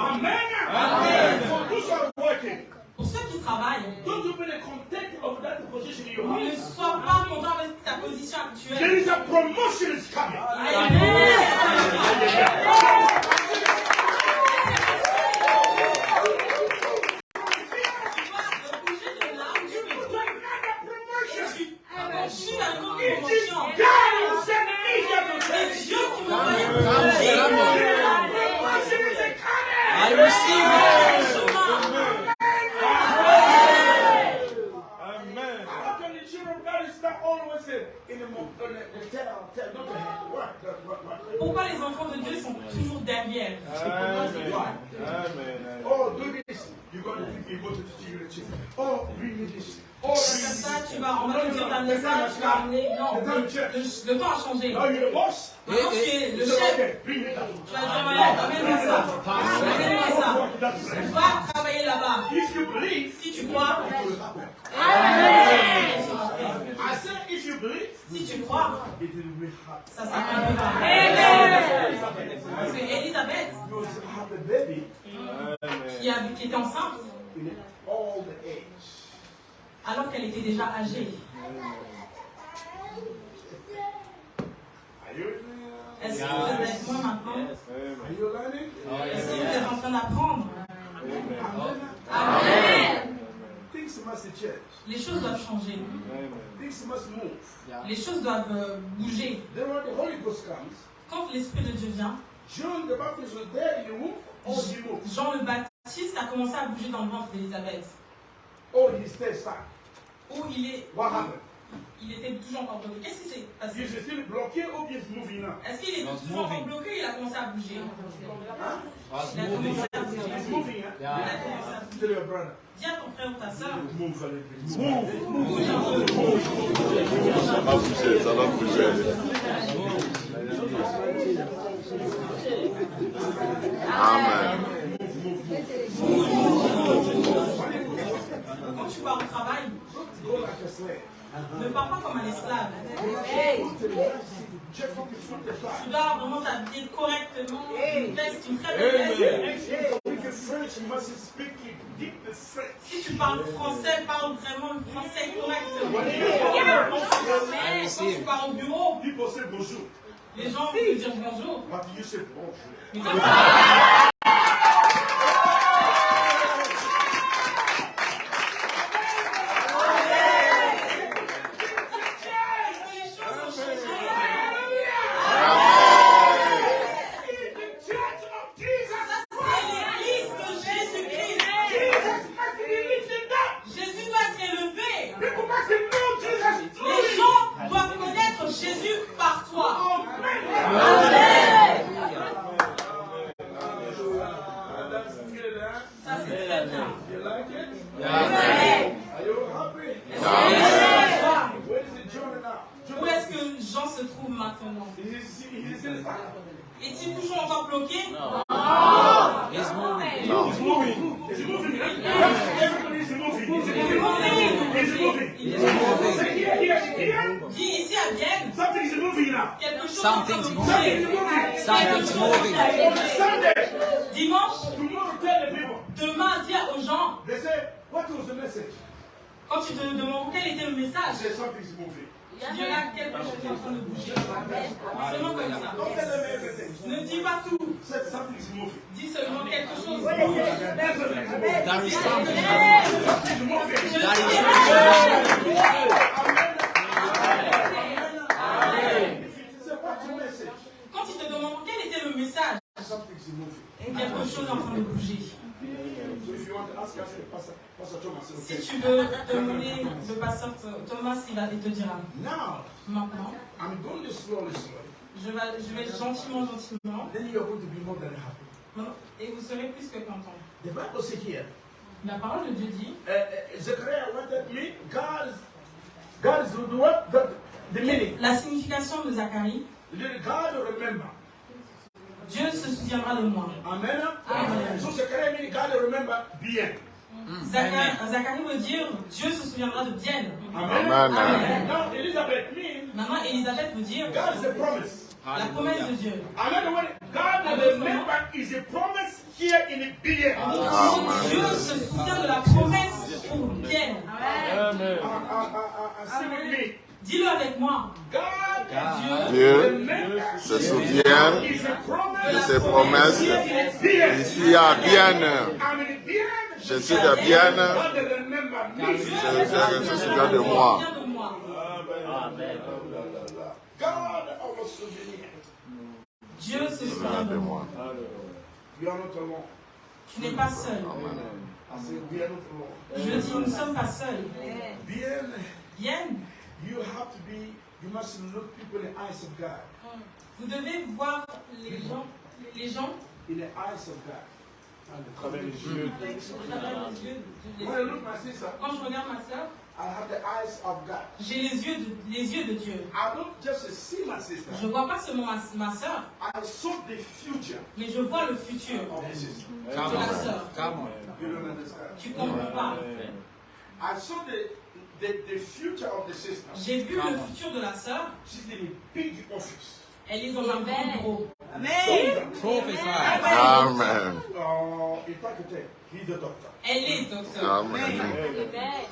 Amen. Amen. For those who are working,
Pour ceux qui travaillent,
don't you be the content of that position you
ne
have.
sois pas content avec ta position
There
actuelle.
is a promotion is coming.
Continue avec une
It is
promotion.
God who sent me here to
C'est
say,
Dieu qui m'a envoyé pour
promotion is
I
coming.
receive it.
Amen.
How can the children of God is not always in the 10 out of 10? Not the hand. What?
Pourquoi les enfants de Dieu sont toujours derrière?
Amen.
Oh, do this. You go to the children. Oh, bring me this. Oh,
Comme
bring me
ça,
this.
tu vas envoyer un message, tu vas amener. Non, le temps a changé.
Now you're the boss.
Maintenant, tu es le
You
chef.
say, okay, bring me that.
Tu vas dire, voilà, amène-moi ça. Amène-moi ça. Va travailler là-bas.
If you believe,
Si tu crois,
it will happen. I said, if you believe,
si tu crois,
it will happen.
ça s'accomplira. Parce que Elisabeth,
You will have a baby
qui était enceinte,
in all the age.
alors qu'elle était déjà âgée.
Are you?
Est-ce que vous êtes avec moi maintenant?
Are you learning?
Est-ce que vous êtes en train d'apprendre?
Amen.
Amen.
Things must change.
Les choses doivent changer.
Things must move.
Les choses doivent bouger.
Then when the Holy Ghost comes,
Quand l'Esprit de Dieu vient,
John the Baptist was there in the womb, or he moved.
Jean le Baptiste a commencé à bouger dans le ventre d'Élisabeth.
Or he stayed stuck.
Où
What happened?
il était toujours encore bloqué. Qu'est-ce qui s'est passé?
Is he still blocked or he's moving now?
Est-ce qu'il était toujours encore bloqué ou il a commencé à bouger?
Huh?
Il a commencé à bouger.
He's moving, huh?
Il a commencé à bouger.
Tell your brother.
Dis à ton frère ou ta soeur.
Move a little bit. Move.
Ça va bouger, ça va bouger. Amen.
Quand tu pars au travail,
Go like a slave.
ne pars pas comme un esclave. Tu dois vraiment t'habiller correctement, une veste, une très belle veste.
If you're French, you must speak it deep French.
Si tu parles français, parle vraiment le français correctement. Quand tu pars au bureau,
People say bonjour,
les gens vont te dire bonjour.
but you say bonjour.
Mais toi, les choses ont changé. C'est l'église de Jésus-Christ. Jésus doit être élevé. Les gens doivent connaître Jésus par toi. Ça, c'est très bien.
You like it?
Amen.
Are you happy?
Est-ce que les gens voient?
Where is the John now?
Où est-ce que Jean se trouve maintenant?
He's in his
Est-il toujours encore bloqué?
He's moving.
He's moving. He's moving. Everybody is moving. He's moving. Say here.
Dis ici à Vienne,
Something is moving now.
quelque chose est en train de
Something's
bouger.
Something's moving.
Sunday.
Dimanche,
Tomorrow tell the people.
demain, dis aux gens,
They say, what was the message?
quand tu te demandes quel était le
I
message,
say something's moving.
il y a quelque chose qui est en train de bouger. Seulement comme ça.
Don't tell them everything.
Ne dis pas tout.
Say something's moving.
Dis seulement quelque chose.
There is something.
Something's moving.
Je
That is
dis,
Say, what's the message?
quand tu te demandes quel était le message,
Something's moving.
quelque chose est en train de bouger.
So if you want to ask, Pastor Thomas.
Si
Okay.
tu veux demander le pasteur Thomas, il va te dire
Now,
maintenant.
I'm going slowly.
Je vais gentiment.
then you're going to be more than happy.
Et vous serez plus que content.
The Bible says here,
La parole de Dieu dit,
Zechariah wanted me, God is the what? The meaning.
la signification de Zacharie,
God will remember.
Dieu se souviendra de moi.
Amen.
Amen.
So Zechariah means God will remember bien.
Zacharie veut dire Dieu se souviendra de bien.
Amen.
Amen.
Now Elizabeth means
Maintenant, Élisabeth veut dire
God is a promise.
la promesse de Dieu.
Another word, God will remember is a promise here in the bien.
Dieu se souvient de la promesse pour bien.
Say with me.
Dis-le avec moi.
Dieu se souvient de ses promesses. Ici à bien. Je suis de bien. Je se souvient de moi.
Dieu se souvient de moi. Tu n'es pas seul. Je dis, nous ne sommes pas seuls. Bien.
You must look people in the eyes of God.
Vous devez voir les gens
In the eyes of God.
Quand je regarde ma soeur,
I have the eyes of God.
j'ai les yeux de Dieu.
I don't just see my sister.
Je ne vois pas seulement ma soeur,
I saw the future
mais je vois le futur
of the sister.
de la soeur.
You don't understand?
Tu ne comprends pas.
I saw the future of the sister.
J'ai vu le futur de la soeur.
She's in a big office.
Elle est dans un grand bureau.
Prophesy.
Amen.
In fact, he's a doctor.
Elle est docteur.
Amen.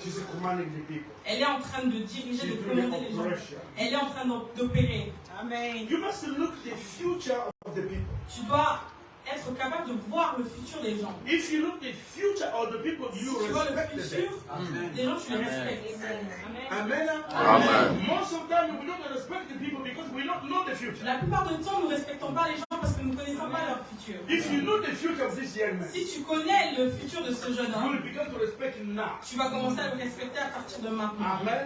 She's commanding the people.
Elle est en train de diriger, de
She's doing
commander les gens.
operation.
Elle est en train d'opérer.
You must look the future of the people.
Tu dois être capable de voir le futur des gens.
If you look the future of the people,
Si
you
tu vois le
respect
futur
them.
des gens, tu les respectes.
Amen.
Amen.
Most of the time, we don't respect the people because we don't know the future.
La plupart du temps, nous ne respectons pas les gens parce que nous ne connaissons pas leur futur.
If you know the future of this young man,
Si tu connais le futur de ce jeune
you
homme,
will begin to respect him now.
tu vas commencer à le respecter à partir de maintenant.
Amen.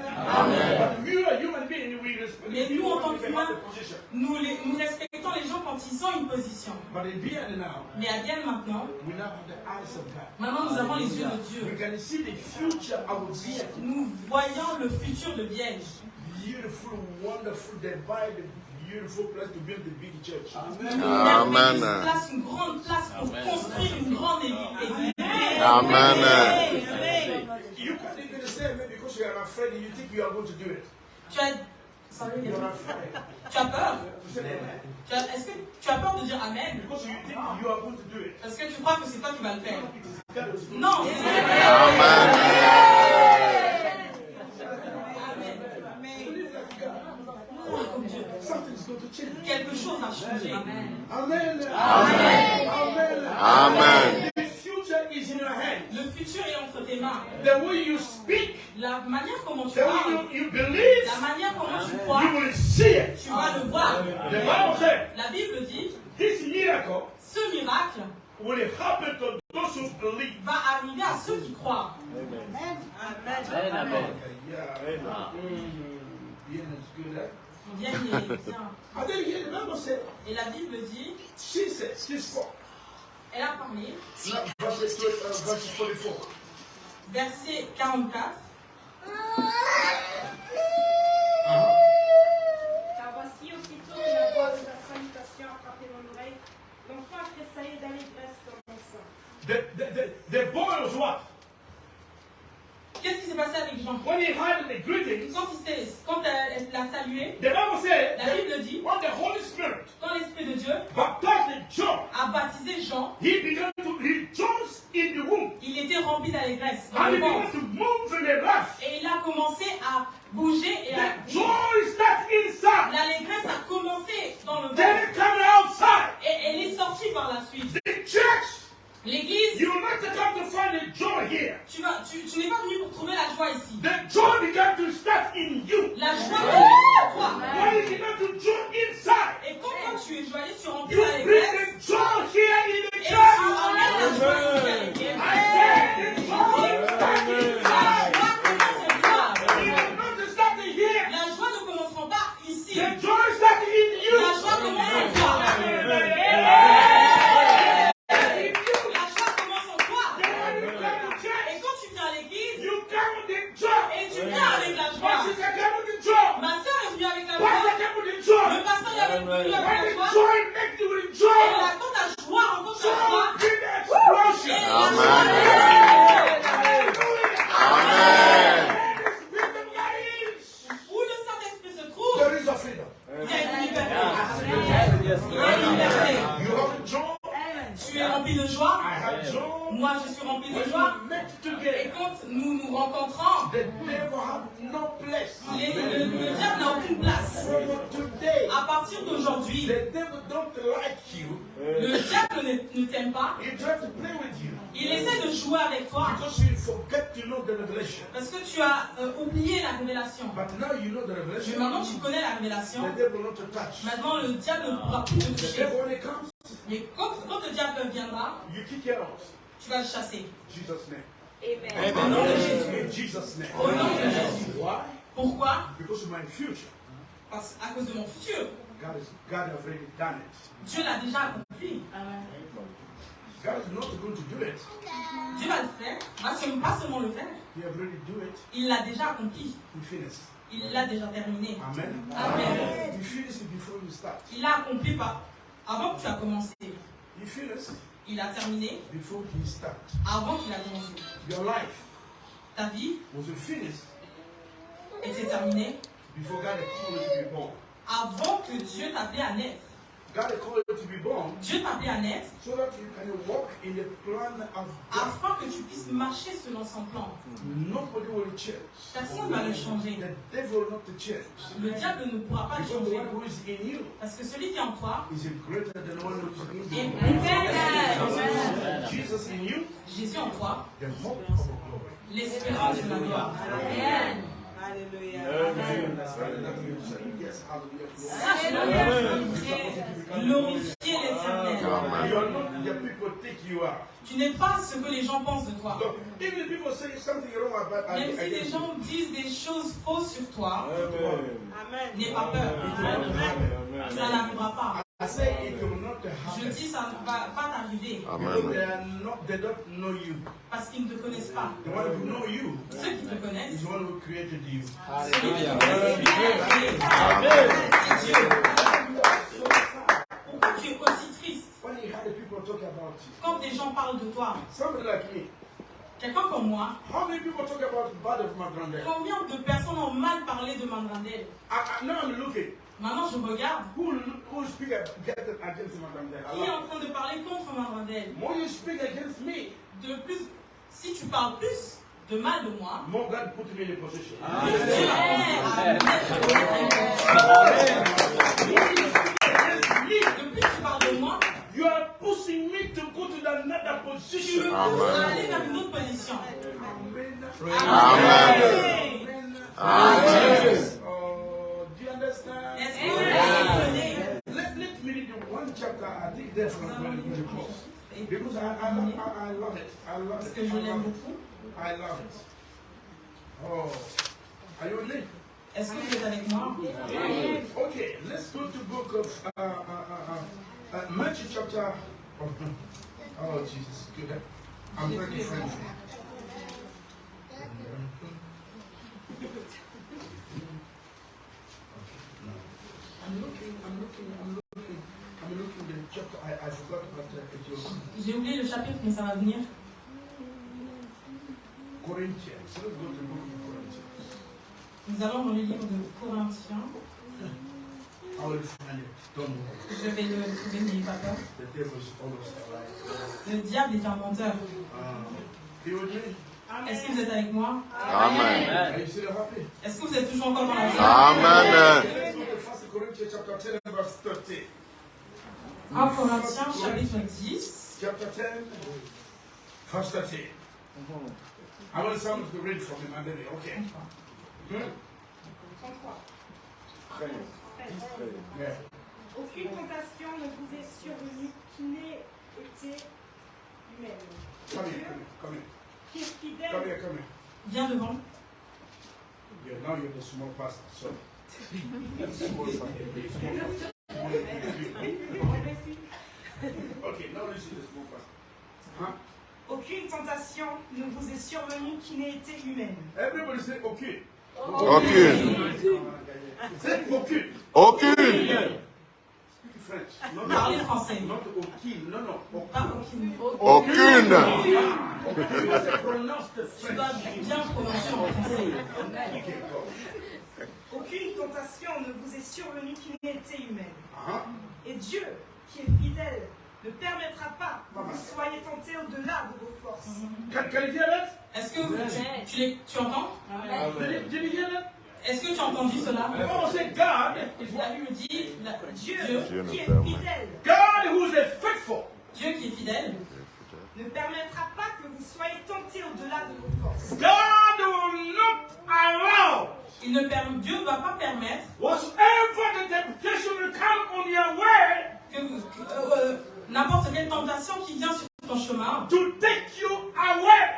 But we are human beings, we respect
Mais nous, en tant
people
qu'humains,
the position.
nous respectons les gens quand ils ont une position.
But in being now,
Mais à bien maintenant,
we now have the eyes of God.
maintenant nous avons les yeux de
We
Dieu.
can see the future of being.
Nous voyons le futur de Biège.
Beautiful, wonderful, the Bible, beautiful place to build the big church.
Amen.
Une grande place pour construire une grande église.
Amen.
You can't even say amen because you are afraid and you think you are going to do it.
Tu as,
You are afraid.
tu as peur?
You say amen
Est-ce que tu as peur de dire Amen?
because you think you are going to do it.
Parce que tu crois que c'est toi qui vas le faire.
God is good.
Non,
Something's going to change.
quelque chose a changé.
Amen.
Amen.
The future is in your hand.
Le futur est entre tes mains.
The way you speak,
La manière comment tu
the
parles,
way you believe,
la manière comment tu crois,
you will see it.
tu vas le voir.
The Bible says
La Bible dit,
this miracle
ce miracle
will happen to those who believe.
va arriver à ceux qui croient.
Bien is good, eh?
Bien, il est bien.
And then here the Bible says,
Et la Bible dit,
she spoke.
elle a parlé,
Verse 44.
verset 44.
Car voici aussitôt que la voix de ta salutation a frappé mon oreille, l'enfant a tressaillé d'allégresse dans mon sein.
The boy was what?
Qu'est-ce qui s'est passé avec Jean?
When he heard the greetings,
Quand elle l'a salué,
the Bible said,
la Bible dit,
when the Holy Spirit
quand l'Esprit de Dieu
baptized John,
a baptisé Jean,
he began to rejoice in the womb.
il était rempli d'allégresse dans
And
le
he began
ventre.
to move in the life.
Et il a commencé à bouger et à...
The joy starts inside.
L'allégresse a commencé dans le
Then
ventre.
it comes outside.
Et elle est sortie par la suite.
The church,
L'église,
you will not come to find the joy here.
tu n'es pas venu pour trouver la joie ici.
The joy began to start in you.
La joie commence en toi.
When you began to joy inside,
Et quand tu es joyeux, tu remplis
you bring
d'allégresse.
the joy here in the
Et tu
church.
emmènes la joie ici à l'église.
I said the joy starts
La
inside.
joie commence en toi.
It is not to start here.
La joie ne commencera pas ici.
The joy starts in you.
La joie enfants.
The devil have no place.
Le diable n'a aucune place.
From today,
À partir d'aujourd'hui,
the devil don't like you.
le diable ne t'aime pas.
He tries to play with you
Il essaie de jouer avec toi
because you forget to know the revelation.
parce que tu as oublié la révélation.
But now you know the
Mais
revelation.
maintenant tu connais la révélation.
The devil not to touch.
Maintenant le diable ne pourra plus te
The
toucher.
devil when he comes,
Mais quand le diable viendra,
you kick it out.
tu vas le chasser.
Jesus' name.
Au nom de Jésus.
In Jesus' name.
Au nom de Jésus.
Why?
Pourquoi?
Because of my future.
Parce à cause de mon futur.
God has already done it.
Dieu l'a déjà accompli.
God is not going to do it.
Dieu va le faire. Pas seulement le faire.
He has already do it.
Il l'a déjà accompli.
He finished.
Il l'a déjà terminé.
Amen.
Amen.
He finished it before you start.
Il l'a accompli avant que tu as commencé.
He finished
Il a terminé
before he start.
avant qu'il a commencé.
Your life
Ta vie
was finished
était terminée
before God had called you to be born.
avant que Dieu t'appelait à naître.
God had called you to be born
Dieu t'appelait à naître
so that you can walk in the plan of God.
afin que tu puisses marcher selon son plan.
Nobody will change.
Personne ne va le changer.
The devil will not to change.
Le diable ne pourra pas le
Because the
changer.
one who is in you
Parce que celui qui est en toi
is greater than the one who is in
est
you.
plus fort que celui
Jesus in you,
Jésus en toi,
the hope of glory.
l'espérance de la gloire.
Amen.
Yes, hallelujah.
Sache le glorifier l'éternel.
You are not the people think you are.
Tu n'es pas ce que les gens pensent de toi.
So, even if people say something wrong about
Même si les
against
gens disent des choses fausses sur toi,
Amen.
n'aie pas peur. Ça n'arrivera pas.
I say it will not
Je
happen.
dis ça ne va pas t'arriver
Because they don't know you.
parce qu'ils ne te connaissent pas.
The one who know you
Ceux qui te connaissent,
is the one who created you.
celui qui te connaît, c'est Dieu. Pourquoi tu es aussi triste
When you hear the people talk about you,
quand des gens parlent de toi?
somebody like me,
Quelqu'un comme moi,
how many people talk about bad of my granddad?
combien de personnes ont mal parlé de Mandrandel?
Now I'm looking.
Maintenant, je regarde.
Who speak against my granddad?
Qui est en train de parler contre Mandrandel?
More you speak against me,
De plus, si tu parles plus de mal de moi,
more God put me in a position.
plus Dieu va penser à mettre. De plus tu parles de moi,
You are pushing me to go to another
tu
position.
veux aller vers une autre position.
Amen.
Amen.
Oh, do you understand?
Est-ce que vous comprenez?
Let me read the one chapter. I think that's what I'm going to close. Because I love it. I love
Parce
it.
que je l'aime beaucoup.
I love it. Oh, are you with me?
Est-ce que vous êtes avec moi?
Okay, let's go to book of Matthew chapter. Oh, Jesus, good. I'm very friendly. I'm looking the chapter. I forgot about it.
J'ai oublié le chapitre, mais ça va venir.
Corinthians. So let's go to the book of Corinthians.
Nous allons dans le livre de Corinthiens.
I will find it. Don't worry.
Je vais le trouver, n'ayez pas peur.
The devil is always alive.
Le diable est un menteur.
You with me?
Est-ce que vous êtes avec moi?
Amen.
Are you still happy?
Est-ce que vous êtes toujours encore dans la joie?
Amen.
Let's go to 1 Corinthians chapter 10 verse 13.
1 Corinthiens chapitre 10.
Chapter 10 verse 13. I want someone to read from him and then okay. Hmm?
33.
Yeah.
Aucune tentation ne vous est survenue qui n'ait été humaine.
Come here, come here,
Qui est fidèle.
come here, come here.
Viens devant.
Yeah, now you're the small pastor. So. Small pastor. Okay, now listen to the small pastor. Huh?
Aucune tentation ne vous est survenue qui n'ait été humaine.
Everybody say okay.
Aucune.
Say okay.
Aucune.
Speak French.
Parlez français.
Not okay. No.
Pas aucune.
Aucune.
You must pronounce the
Tu dois
French.
bien prononcer en français.
Okay, go.
Aucune tentation ne vous est survenue qui n'ait été humaine.
Uh-huh.
Et Dieu, qui est fidèle, ne permettra pas que vous soyez tentés au-delà de vos forces.
Can you hear that?
Est-ce que tu entends?
Did you hear that?
Est-ce que tu as entendu cela?
Oh, say God is
La
what?
Bible dit
Dieu
Dieu
qui
ne
est
permet.
fidèle
God who is faithful.
Dieu qui est fidèle
ne permettra pas que vous soyez tentés au-delà de vos forces.
God will not allow
Dieu ne va pas permettre
whatsoever the temptation will come on your way
que n'importe quelle tentation qui vient sur ton chemin
to take you away.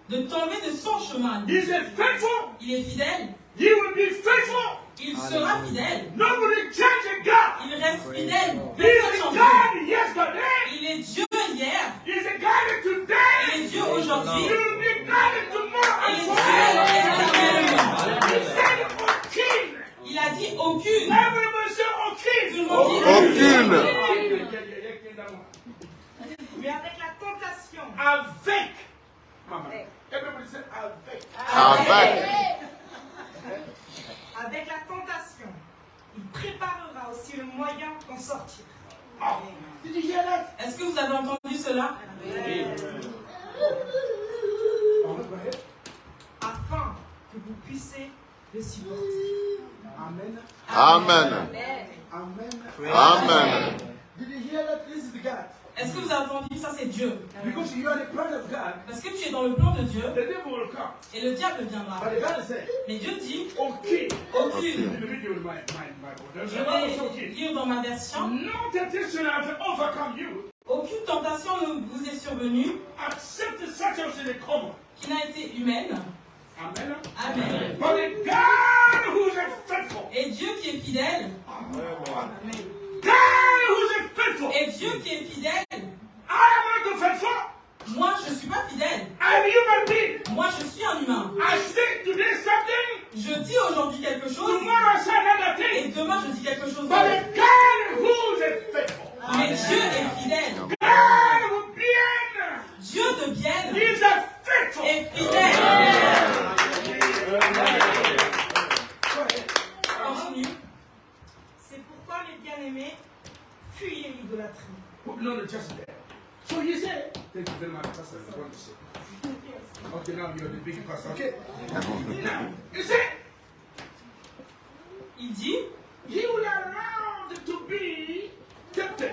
de t'enlever de son chemin.
He is faithful.
Il est fidèle,
He will be faithful.
il sera fidèle,
Nobody changes God.
il reste fidèle.
He is
Personne
a
change.
God yesterday.
Il est Dieu hier,
He is a God
il
today.
est Dieu aujourd'hui,
He will be God tomorrow
il
and
est
forever.
Dieu éternellement.
He said, "O King."
Il a dit aucune.
Everybody say, "O King."
Tout le monde dit
Aucune.
Mais avec la tentation,
Avec. Maman. Everybody say avec.
Avec.
avec la tentation, il préparera aussi le moyen d'en sortir.
Oh, did you hear that?
Est-ce que vous avez entendu cela?
Oh, go ahead.
Afin que vous puissiez le supporter.
Amen.
Amen.
Amen.
Amen.
Did you hear that? This is the God.
Est-ce que vous avez entendu ça? C'est Dieu.
Because you are the plan of God,
Parce que tu es dans le plan de Dieu
the devil will come.
et le diable viendra.
But the God said,
Mais Dieu dit
"O King."
aucune.
Let me read you my Bible.
Je
The Bible says, "O
vais
King."
lire dans ma version.
No temptation has overcome you,
Aucune tentation ne vous est survenue
except such as is common.
qui n'a été humaine.
Amen.
Amen.
But the God who is faithful,
Et Dieu qui est fidèle,
God who is faithful,
et Dieu qui est fidèle,
I am not faithful.
moi je ne suis pas fidèle.
I'm a human being.
Moi je suis un humain.
I say today something,
Je dis aujourd'hui quelque chose
tomorrow I say another
et
thing.
demain je dis quelque chose
But
d'autre.
the God who is faithful,
Mais Dieu est fidèle.
God who bien,
Dieu de bien
He is a faithful.
est fidèle. Continue.
C'est pourquoi, mes bien-aimés, fuyez l'idolâtrie.
No, no, just there. So he said, thank you very much, Pastor. I want to say. Okay, now you're the big pastor. Okay. Now, you see,
Il dit,
he will allow it to be tempted.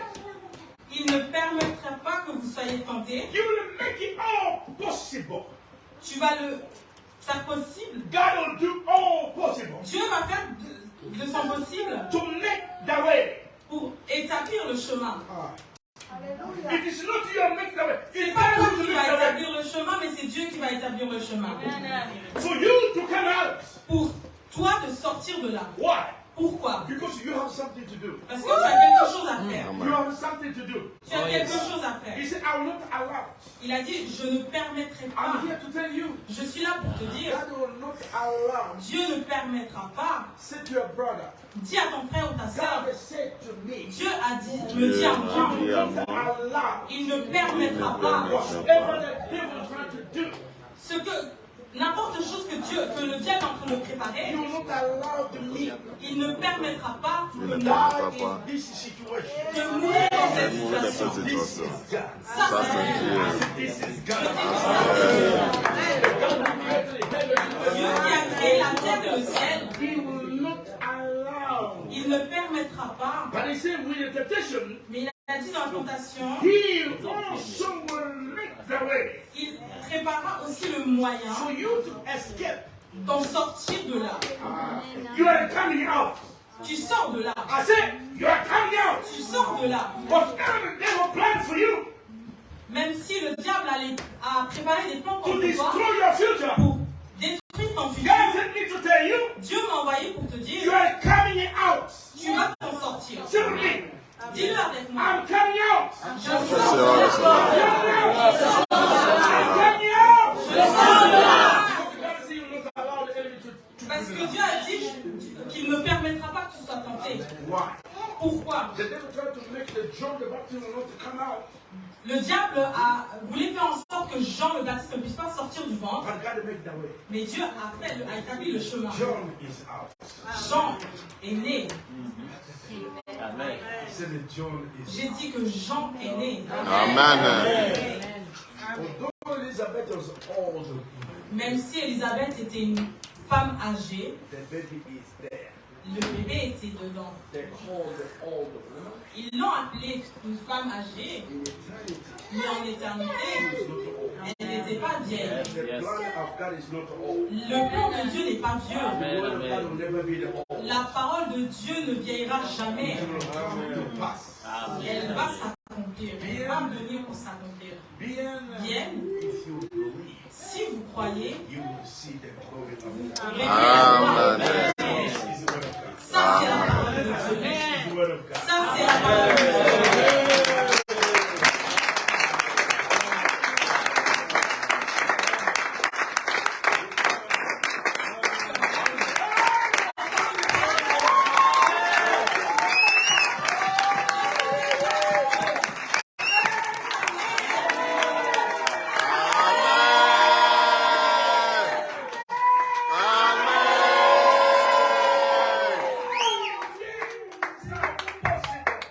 il ne permettra pas que vous soyez tentés.
He will make it all possible.
Tu vas le faire possible.
God will do all possible
Dieu va faire de son possible
to make the way.
pour établir le chemin.
It is not you make the way.
C'est
It's
pas toi
God who
qui
make
va
the way.
établir le chemin, mais c'est Dieu qui va établir le chemin.
For you to come out.
Pour toi de sortir de là.
Why?
Pourquoi?
Because you have something to do.
Parce que tu as quelque chose à faire.
You have something to do.
Tu as quelque chose à
He
faire.
said, I will not allow it.
Il a dit, je ne permettrai pas.
I'm here to tell you,
Je suis là pour te dire,
God will not allow.
Dieu ne permettra pas.
Say to your brother,
Dis à ton frère ou ta soeur,
God has said to me,
Dieu a dit, me dit à moi,
I will not allow
il ne permettra pas
whatever the devil is trying to do.
ce que, n'importe chose que le diable est en train de préparer,
He will not allow to me
il ne permettra pas
Il ne
die
permettra pas
in this situation.
de mourir dans cette
mourir dans
situation.
cette
This
situation.
is God.
Ça,
Ça,
c'est
c'est
Dieu.
Dieu.
This is God.
Dieu qui a créé la terre et le ciel,
He will not allow.
il ne permettra pas.
But he said with the temptation,
Mais il a dit dans la tentation,
he also will make the way
il préparera aussi le moyen
for you to escape.
d'en sortir de là.
You are coming out.
Tu sors de là.
I said, you are coming out.
Tu sors de là.
Whatever the devil plans for you
Même si le diable a préparé des plans
to
contre toi
destroy your future,
pour détruire ton futur,
God sent me to tell you,
Dieu m'a envoyé pour te
you
dire,
are coming out.
tu vas t'en sortir.
Simply,
Dis-le avec moi.
I'm coming out.
Je
C'est
sors de
vrai,
là.
c'est vrai.
I'm coming out.
Je sors de là.
God said you will not allow the enemy to
Parce que Dieu a dit qu'il ne permettra pas que tu sois tenté.
Why?
Pourquoi?
The devil tried to make the John the Baptist will not come out,
Le diable voulait faire en sorte que Jean le Baptiste ne puisse pas sortir du ventre.
but God make the way.
Mais Dieu a établi le chemin.
John is out.
Jean est né.
Amen.
He said that John is.
J'ai dit que Jean est né.
Amen.
Although Elizabeth was old,
Même si Élisabeth était une femme âgée,
the baby is there.
le bébé était dedans.
They called the old woman.
Ils l'ont appelée une femme âgée,
In eternity,
mais en éternité, elle n'était pas vieille.
the plan of God is not old.
Le plan de Dieu n'est pas
The
vieux.
word of God will never be the old.
La parole de Dieu ne vieillira jamais.
It will come to pass.
Elle va s'accomplir. Elle va venir pour s'accomplir.
Bien,
Bien,
if you believe,
si vous croyez,
you will see the glory of
vous
God.
verrez la gloire de
Amen.
Dieu.
This is the word of God.
Ça, c'est la parole de Dieu.
This is the word of God.
Ça, c'est la parole de Dieu.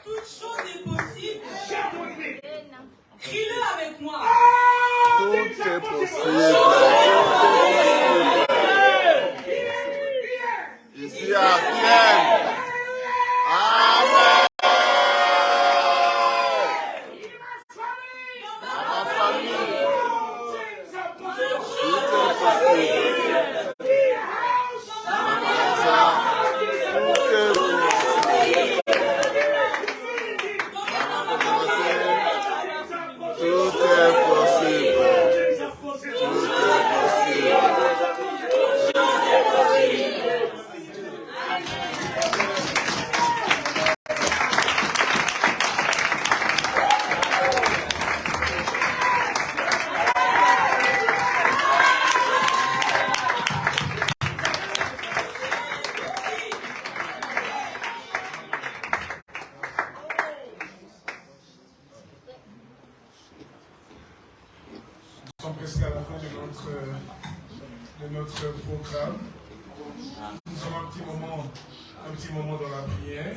Toute chose est possible. Crie-le avec moi.
Tout est possible. Ici à Vienne. Amen. Dans ma famille. Tout est possible. Dans ma maison. Tout est possible. Tout est possible.
Nous sommes presque à la fin de notre programme. Nous sommes un petit moment dans la prière.